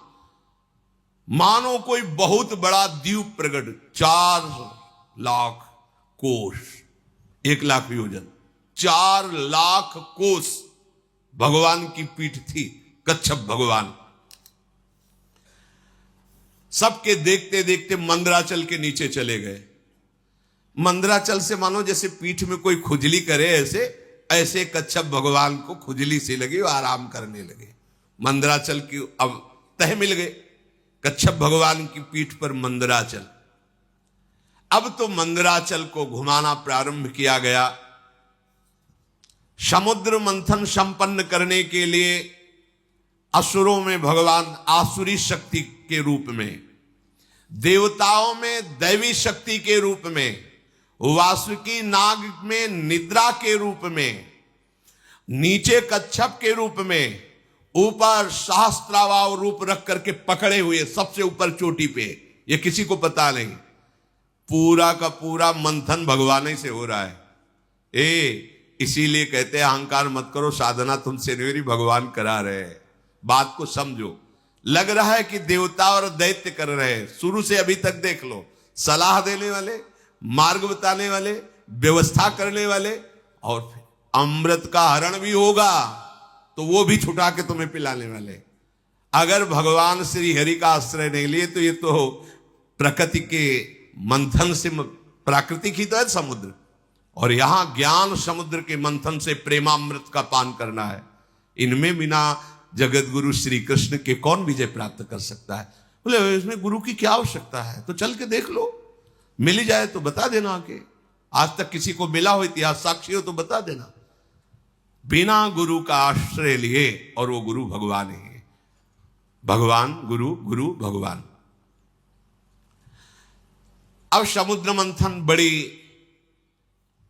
मानो कोई बहुत बड़ा द्वीप प्रकट, 4,00,000 कोस, 1,00,000 योजन, 4,00,000 कोस भगवान की पीठ थी, कच्छप भगवान। सबके देखते देखते मंदराचल के नीचे चले गए। मंदराचल से मानो जैसे पीठ में कोई खुजली करे, ऐसे ऐसे कच्छप भगवान को खुजली सी लगी और आराम करने लगे। मंदराचल की अब तह मिल गए, कच्छप भगवान की पीठ पर मंदराचल। अब तो मंदराचल को घुमाना प्रारंभ किया गया। समुद्र मंथन संपन्न करने के लिए असुरों में भगवान आसुरी शक्ति के रूप में, देवताओं में दैवी शक्ति के रूप में, वासुकी नाग में निद्रा के रूप में, नीचे कच्छप के रूप में, ऊपर सहस्त्रावाव रूप रख करके पकड़े हुए सबसे ऊपर चोटी पे, ये किसी को पता नहीं। पूरा का पूरा मंथन भगवान ही से हो रहा है। इसीलिए कहते हैं अहंकार मत करो, साधना तुमसे नहीं, भगवान करा रहे हैं। बात को समझो। लग रहा है कि देवता और दैत्य कर रहे हैं, शुरू से अभी तक देख लो, सलाह देने वाले, मार्ग बताने वाले, व्यवस्था करने वाले, और फिर अमृत का हरण भी होगा तो वो भी छुटा के तुम्हें पिलाने वाले। अगर भगवान श्री हरि का आश्रय नहीं लिए तो ये तो प्रकृति के मंथन से, प्राकृतिक ही तो है समुद्र, और यहां ज्ञान समुद्र के मंथन से प्रेमामृत का पान करना है। इनमें बिना जगत गुरु श्री कृष्ण के कौन विजय प्राप्त कर सकता है? बोले इसमें गुरु की क्या आवश्यकता है? तो चल के देख लो, मिल ही जाए तो बता देना आके। आज तक किसी को मिला हो, इतिहास साक्षी हो तो बता देना। बिना गुरु का आश्रय लिए, और वो गुरु भगवान ही है। भगवान गुरु, गुरु भगवान। अब समुद्र मंथन बड़ी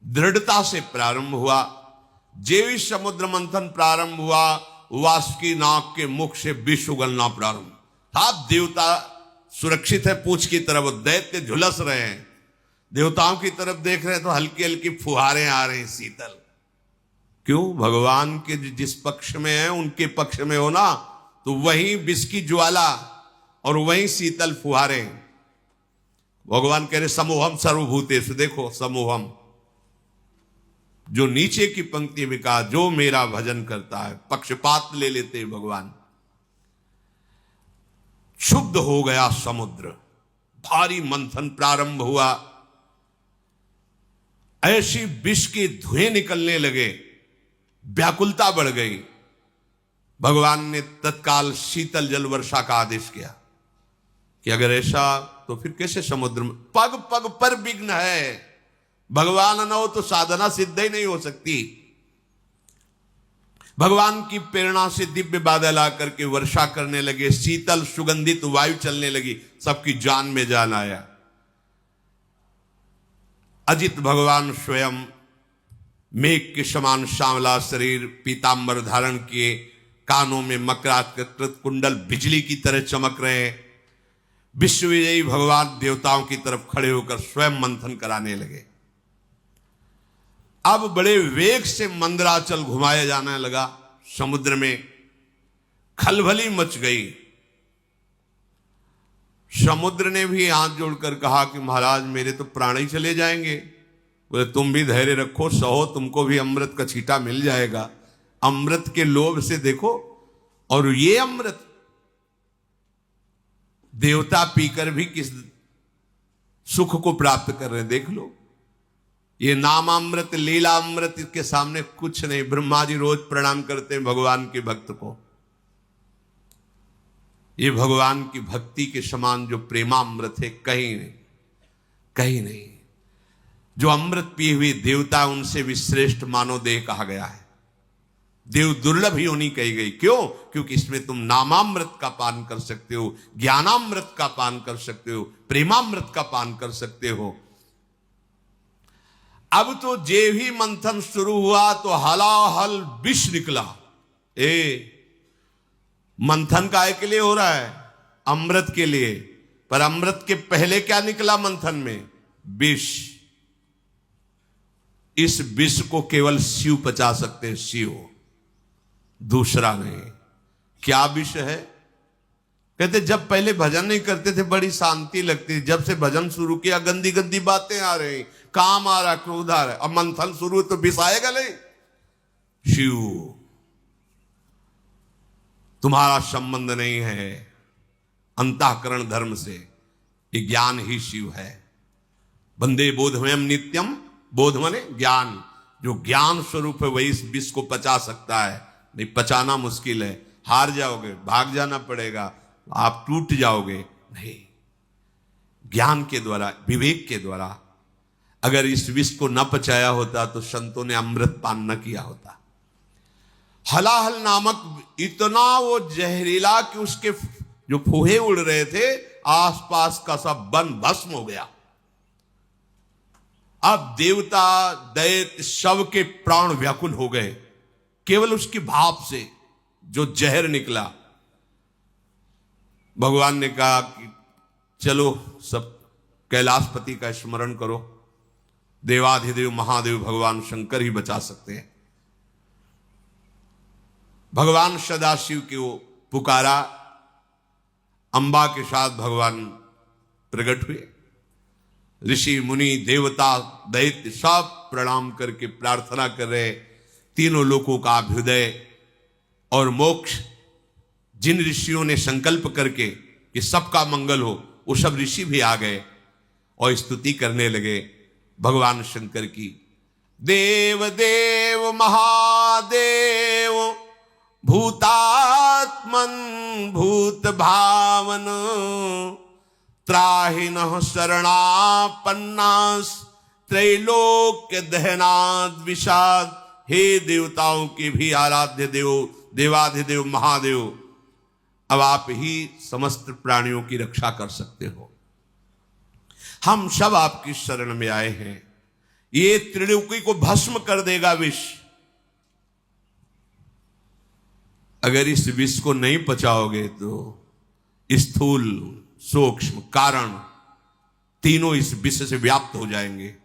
दृढ़ता से प्रारंभ हुआ। जेवी समुद्र मंथन प्रारंभ हुआ, वासुकी नाग के मुख से विष उगलना प्रारंभ। हाथ देवता सुरक्षित है पूंछ की तरफ, दैत्य झुलस रहे हैं, देवताओं की तरफ देख रहे हैं तो हल्की हल्की फुहारें आ रही शीतल। क्यों? भगवान के जिस पक्ष में है उनके पक्ष में हो ना, तो वहीं विष की ज्वाला और वहीं शीतल फुहारें। भगवान कह रहे समूहम सर्वभूतेषु, देखो समूहम, जो नीचे की पंक्ति में कहा जो मेरा भजन करता है, पक्षपात ले लेते हैं भगवान। क्षुब्ध हो गया समुद्र, भारी मंथन प्रारंभ हुआ, ऐसी विष के धुएं निकलने लगे, व्याकुलता बढ़ गई। भगवान ने तत्काल शीतल जल वर्षा का आदेश किया कि अगर ऐसा तो फिर कैसे समुद्र में, पग पग पर विघ्न है, भगवान न हो तो साधना सिद्ध ही नहीं हो सकती। भगवान की प्रेरणा से दिव्य बादल आकर के वर्षा करने लगे, शीतल सुगंधित वायु चलने लगी, सबकी जान में जान आया। अजित भगवान स्वयं मेघ के समान सांवला शरीर, पीतांबर धारण किए, कानों में मकराकृत कुंडल बिजली की तरह चमक रहे। विश्व विजयी भगवान देवताओं की तरफ खड़े होकर स्वयं मंथन कराने लगे। अब बड़े वेग से मंदराचल घुमाया जाने लगा, समुद्र में खलबली मच गई। समुद्र ने भी हाथ जोड़कर कहा कि महाराज मेरे तो प्राण ही चले जाएंगे। बोले तुम भी धैर्य रखो, सहो, तुमको भी अमृत का छींटा मिल जाएगा। अमृत के लोभ से देखो, और ये अमृत देवता पीकर भी किस सुख को प्राप्त कर रहे हैं, देख लो। ये नामामृत, लीला अमृत, इसके सामने कुछ नहीं। ब्रह्मा जी रोज प्रणाम करते हैं भगवान के भक्त को। ये भगवान की भक्ति के समान जो प्रेमामृत है, कहीं नहीं, कहीं नहीं। जो अमृत पिए हुए देवता, उनसे भी श्रेष्ठ मानव देह कहा गया है। देव दुर्लभ ही होनी कही गई। क्यों? क्योंकि इसमें तुम नामामृत का पान कर सकते हो, ज्ञानामृत का पान कर सकते हो, प्रेमामृत का पान कर सकते हो। अब तो जे ही मंथन शुरू हुआ तो हलाहल विष निकला। मंथन काय के लिए हो रहा है? अमृत के लिए। पर अमृत के पहले क्या निकला मंथन में? विष। इस विष को केवल शिव पचा सकते हैं, शिव, दूसरा नहीं। क्या विष है? कहते जब पहले भजन नहीं करते थे बड़ी शांति लगती, जब से भजन शुरू किया गंदी गंदी बातें आ रही, काम आ रहा, क्रोध आ रहा। अब मंथन शुरू तो विष आएगा नहीं। शिव, तुम्हारा संबंध नहीं है अंतःकरण धर्म से, ये ज्ञान ही शिव है। बंदे बोधमयम नित्यम, बोध माने ज्ञान। जो ज्ञान स्वरूप है वही इस विष को पचा सकता है, नहीं पचाना मुश्किल है। हार जाओगे, भाग जाना पड़ेगा, आप टूट जाओगे। नहीं, ज्ञान के द्वारा, विवेक के द्वारा। अगर इस विष को न पचाया होता तो संतों ने अमृत पान न किया होता। हलाहल नामक इतना वो जहरीला कि उसके जो फूहे उड़ रहे थे, आसपास का सब वन भस्म हो गया। अब देवता दैत्य सब के प्राण व्याकुल हो गए केवल उसकी भाप से जो जहर निकला। भगवान ने कहा कि चलो सब कैलाशपति का स्मरण करो, देवाधिदेव महादेव भगवान शंकर ही बचा सकते हैं। भगवान सदाशिव को पुकारा, अंबा के साथ भगवान प्रकट हुए। ऋषि मुनि देवता दैत्य सब प्रणाम करके प्रार्थना कर रहे। तीनों लोकों का अभ्युदय और मोक्ष जिन ऋषियों ने संकल्प करके कि सबका मंगल हो, वो सब ऋषि भी आ गए और स्तुति करने लगे भगवान शंकर की। देव देव महादेव भूतात्मन भूत भावन त्राहिनः शरणापन्नास त्रैलोक्य दहनाद विषाद। हे देवताओं के भी आराध्य देव, देवाधिदेव महादेव, अब आप ही समस्त प्राणियों की रक्षा कर सकते हो। हम सब आपकी शरण में आए हैं। ये त्रिलोकी को भस्म कर देगा विष। अगर इस विष को नहीं पचाओगे तो स्थूल सूक्ष्म कारण तीनों इस विष से व्याप्त हो जाएंगे।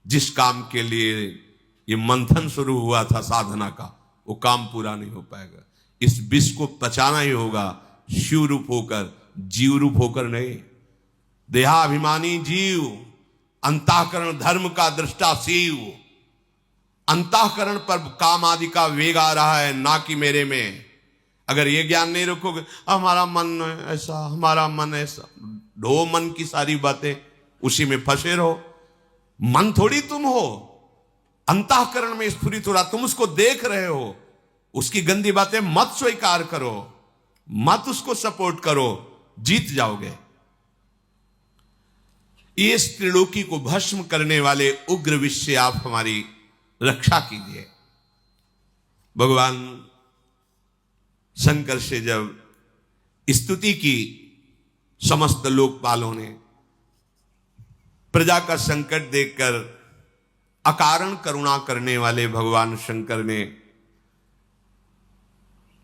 जिस काम के लिए ये मंथन शुरू हुआ था साधना का, वो काम पूरा नहीं हो पाएगा। इस विष को पचाना ही होगा, शिव रूप होकर, जीव रूप होकर नहीं। देहाभिमानी जीव, अंतःकरण धर्म का दृष्टा शिव। अंतःकरण पर काम आदि का वेग आ रहा है, ना कि मेरे में। अगर ये ज्ञान नहीं रखोगे, हमारा मन ऐसा, हमारा मन ऐसा, ढो मन की सारी बातें, उसी में फंसे रहो। मन थोड़ी तुम हो, अंतःकरण में स्फुरित हो रहा, तुम उसको देख रहे हो। उसकी गंदी बातें मत स्वीकार करो, मत उसको सपोर्ट करो, जीत जाओगे। इस त्रिलोकी को भस्म करने वाले उग्र विष से आप हमारी रक्षा कीजिए। भगवान शंकर से जब स्तुति की समस्त लोकपालों ने, प्रजा का संकट देखकर अकारण करुणा करने वाले भगवान शंकर ने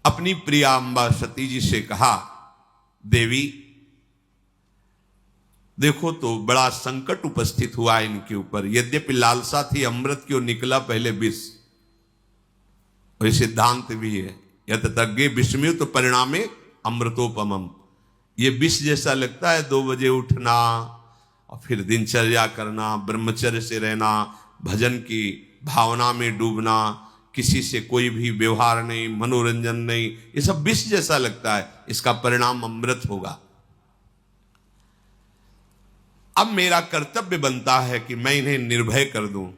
अपनी प्रिया अंबा सती जी से कहा, देवी देखो तो बड़ा संकट उपस्थित हुआ इनके ऊपर। यद्यपि लालसा थी अमृत की, और निकला पहले विष। और ये सिद्धांत भी है, यत तज्ञे विषम्यु तो परिणामे अमृतोपमम। ये विष जैसा लगता है, 2 बजे उठना और फिर दिनचर्या करना, ब्रह्मचर्य से रहना, भजन की भावना में डूबना, किसी से कोई भी व्यवहार नहीं, मनोरंजन नहीं, ये सब विष जैसा लगता है। इसका परिणाम अमृत होगा। अब मेरा कर्तव्य बनता है कि मैं इन्हें निर्भय कर दूं।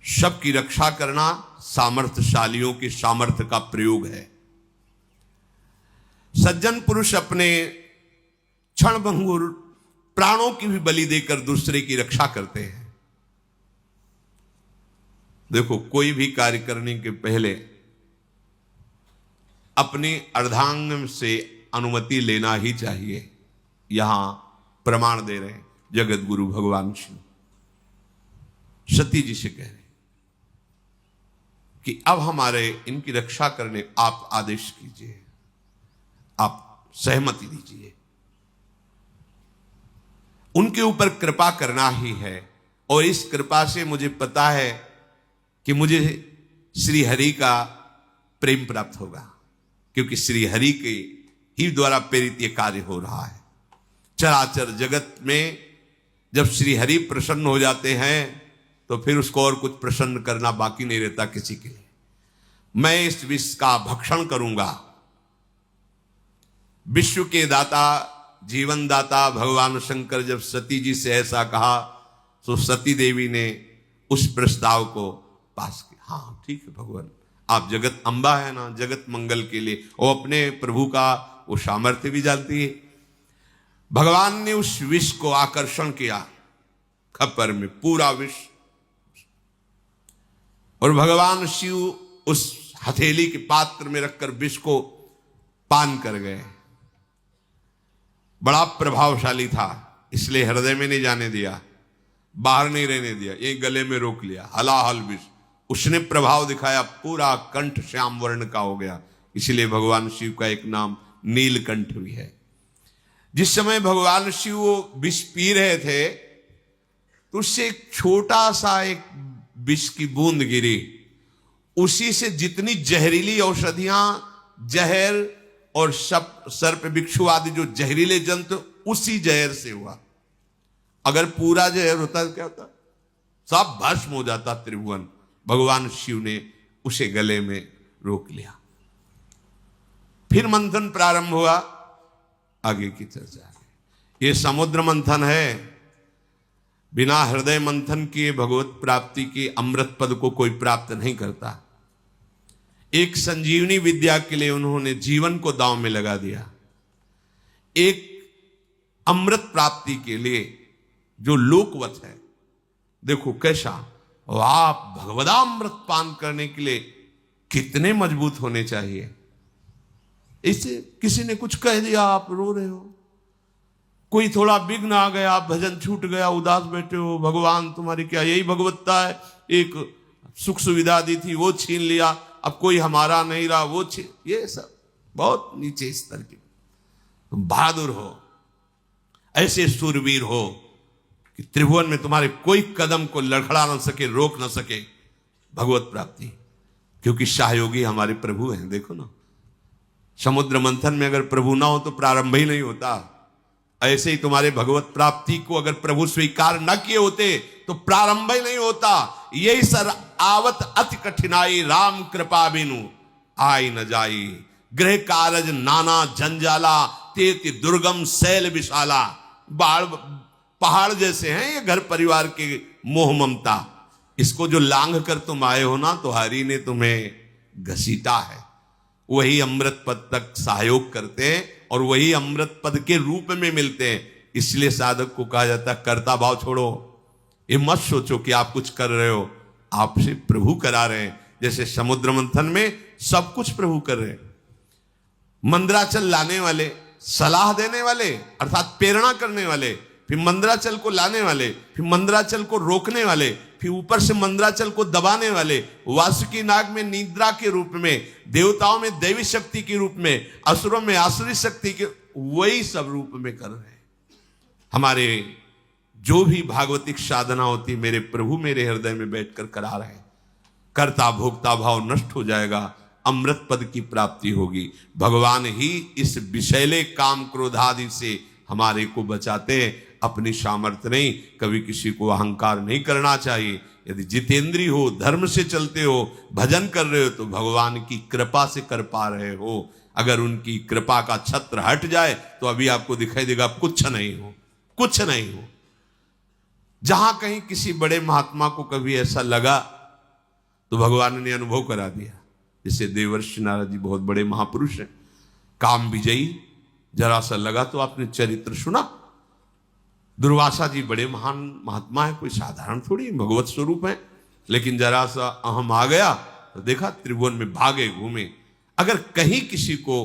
सबकी रक्षा करना सामर्थ्यशालियों की सामर्थ्य का प्रयोग है। सज्जन पुरुष अपने क्षणभंगुर प्राणों की भी बलि देकर दूसरे की रक्षा करते हैं। देखो, कोई भी कार्य करने के पहले अपने अर्धांग से अनुमति लेना ही चाहिए। यहां प्रमाण दे रहे हैं जगत गुरु भगवान शिव, सती जी से कह रहे कि अब हमारे इनकी रक्षा करने आप आदेश कीजिए, आप सहमति दीजिए। उनके ऊपर कृपा करना ही है, और इस कृपा से मुझे पता है कि मुझे श्री हरि का प्रेम प्राप्त होगा, क्योंकि श्री हरि के ही द्वारा प्रेरित ये कार्य हो रहा है। चराचर जगत में जब श्री हरि प्रसन्न हो जाते हैं तो फिर उसको और कुछ प्रसन्न करना बाकी नहीं रहता किसी के लिए। मैं इस विष का भक्षण करूंगा। विश्व के दाता, जीवन दाता भगवान शंकर जब सती जी से ऐसा कहा तो सती देवी ने उस प्रस्ताव को पास किया। हाँ ठीक है भगवान, आप जगत अम्बा है ना, जगत मंगल के लिए, और अपने प्रभु का वो सामर्थ्य भी जानती है। भगवान ने उस विष को आकर्षण किया खप्पर में, पूरा विष, और भगवान शिव उस हथेली के पात्र में रखकर विष को पान कर गए। बड़ा प्रभावशाली था, इसलिए हृदय में नहीं जाने दिया, बाहर नहीं रहने दिया, ये गले में रोक लिया। हलाहल विष उसने प्रभाव दिखाया, पूरा कंठ श्याम वर्ण का हो गया। इसलिए भगवान शिव का एक नाम नीलकंठ भी है। जिस समय भगवान शिव वो विष पी रहे थे तो उससे एक छोटा सा एक विष की बूंद गिरी, उसी से जितनी जहरीली औषधियां, जहर और सर्प बिच्छू आदि जो जहरीले जंतु, उसी जहर से हुआ। अगर पूरा जहर होता तो क्या होता, सब भस्म हो जाता त्रिभुवन। भगवान शिव ने उसे गले में रोक लिया। फिर मंथन प्रारंभ हुआ, आगे की चर्चा है। ये समुद्र मंथन है। बिना हृदय मंथन किए भगवत प्राप्ति के अमृत पद को कोई प्राप्त नहीं करता। एक संजीवनी विद्या के लिए उन्होंने जीवन को दांव में लगा दिया। एक अमृत प्राप्ति के लिए जो लोकवत है, देखो कैसा, और आप भगवदामृत पान करने के लिए कितने मजबूत होने चाहिए। इससे किसी ने कुछ कह दिया, आप रो रहे हो, कोई थोड़ा विघ्न आ गया, भजन छूट गया, उदास बैठे हो, भगवान तुम्हारी क्या यही भगवत्ता है, एक सुख सुविधा दी थी वो छीन लिया, अब कोई हमारा नहीं रहा वो छीन, ये सब बहुत नीचे स्तर के। तुम बहादुर हो, ऐसे सूरवीर हो कि त्रिभुवन में तुम्हारे कोई कदम को लड़खड़ा न सके, रोक न सके भगवत प्राप्ति, क्योंकि शाहयोगी हमारे प्रभु हैं। देखो ना, समुद्र मंथन में अगर प्रभु ना हो तो प्रारंभ ही नहीं होता। ऐसे ही तुम्हारे भगवत प्राप्ति को अगर प्रभु स्वीकार न किए होते तो प्रारंभ ही नहीं होता। यही सर आवत अति कठिनाई, राम कृपा बिनु आई न जाई, गृह कारज नाना जंजाला, तेति दुर्गम शैल विशाला। बाढ़ पहाड़ जैसे हैं ये घर परिवार के मोह ममता, इसको जो लांघ कर तुम आए हो ना, तो हरि ने तुम्हें घसीटा है। वही अमृत पद तक सहयोग करते हैं और वही अमृत पद के रूप में मिलते हैं। इसलिए साधक को कहा जाता है कर्ता भाव छोड़ो। ये मत सोचो कि आप कुछ कर रहे हो, आपसे प्रभु करा रहे हैं। जैसे समुद्र मंथन में सब कुछ प्रभु कर रहे हैं। मंदराचल लाने वाले, सलाह देने वाले अर्थात प्रेरणा करने वाले, फिर मंदराचल को लाने वाले, फिर मंदराचल को रोकने वाले, फिर ऊपर से मंदराचल को दबाने वाले, वासुकी नाग में निद्रा के रूप में, देवताओं में दैवी शक्ति के रूप में, असुरों में आसुरी शक्ति के, वही सब रूप में कर रहे हैं। हमारे जो भी भागवतिक साधना होती मेरे प्रभु मेरे हृदय में बैठकर करा रहे हैं। कर्ता भोक्ता भाव नष्ट हो जाएगा, अमृत पद की प्राप्ति होगी। भगवान ही इस विषैले काम क्रोध आदि से हमारे को बचाते हैं, अपनी सामर्थ्य नहीं। कभी किसी को अहंकार नहीं करना चाहिए। यदि जितेंद्री हो, धर्म से चलते हो, भजन कर रहे हो तो भगवान की कृपा से कर पा रहे हो। अगर उनकी कृपा का छत्र हट जाए तो अभी आपको दिखाई देगा कुछ नहीं हो, कुछ नहीं हो। जहां कहीं किसी बड़े महात्मा को कभी ऐसा लगा तो भगवान ने अनुभव करा दिया। जैसे देवर्षि नारद जी बहुत बड़े महापुरुष हैं, काम विजयी, जरा सा लगा तो आपने चरित्र सुना। दुर्वासा जी बड़े महान महात्मा है, कोई साधारण थोड़ी, भगवत स्वरूप है, लेकिन जरा सा अहम आ गया तो देखा त्रिभुवन में भागे घूमे। अगर कहीं किसी को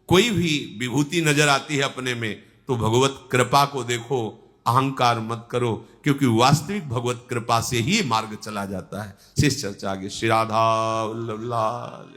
कोई भी विभूति नजर आती है अपने में तो भगवत कृपा को देखो, अहंकार मत करो, क्योंकि वास्तविक भगवत कृपा से ही मार्ग चला जाता है। शेष चर्चा आगे। श्री राधा वल्लभ लाल।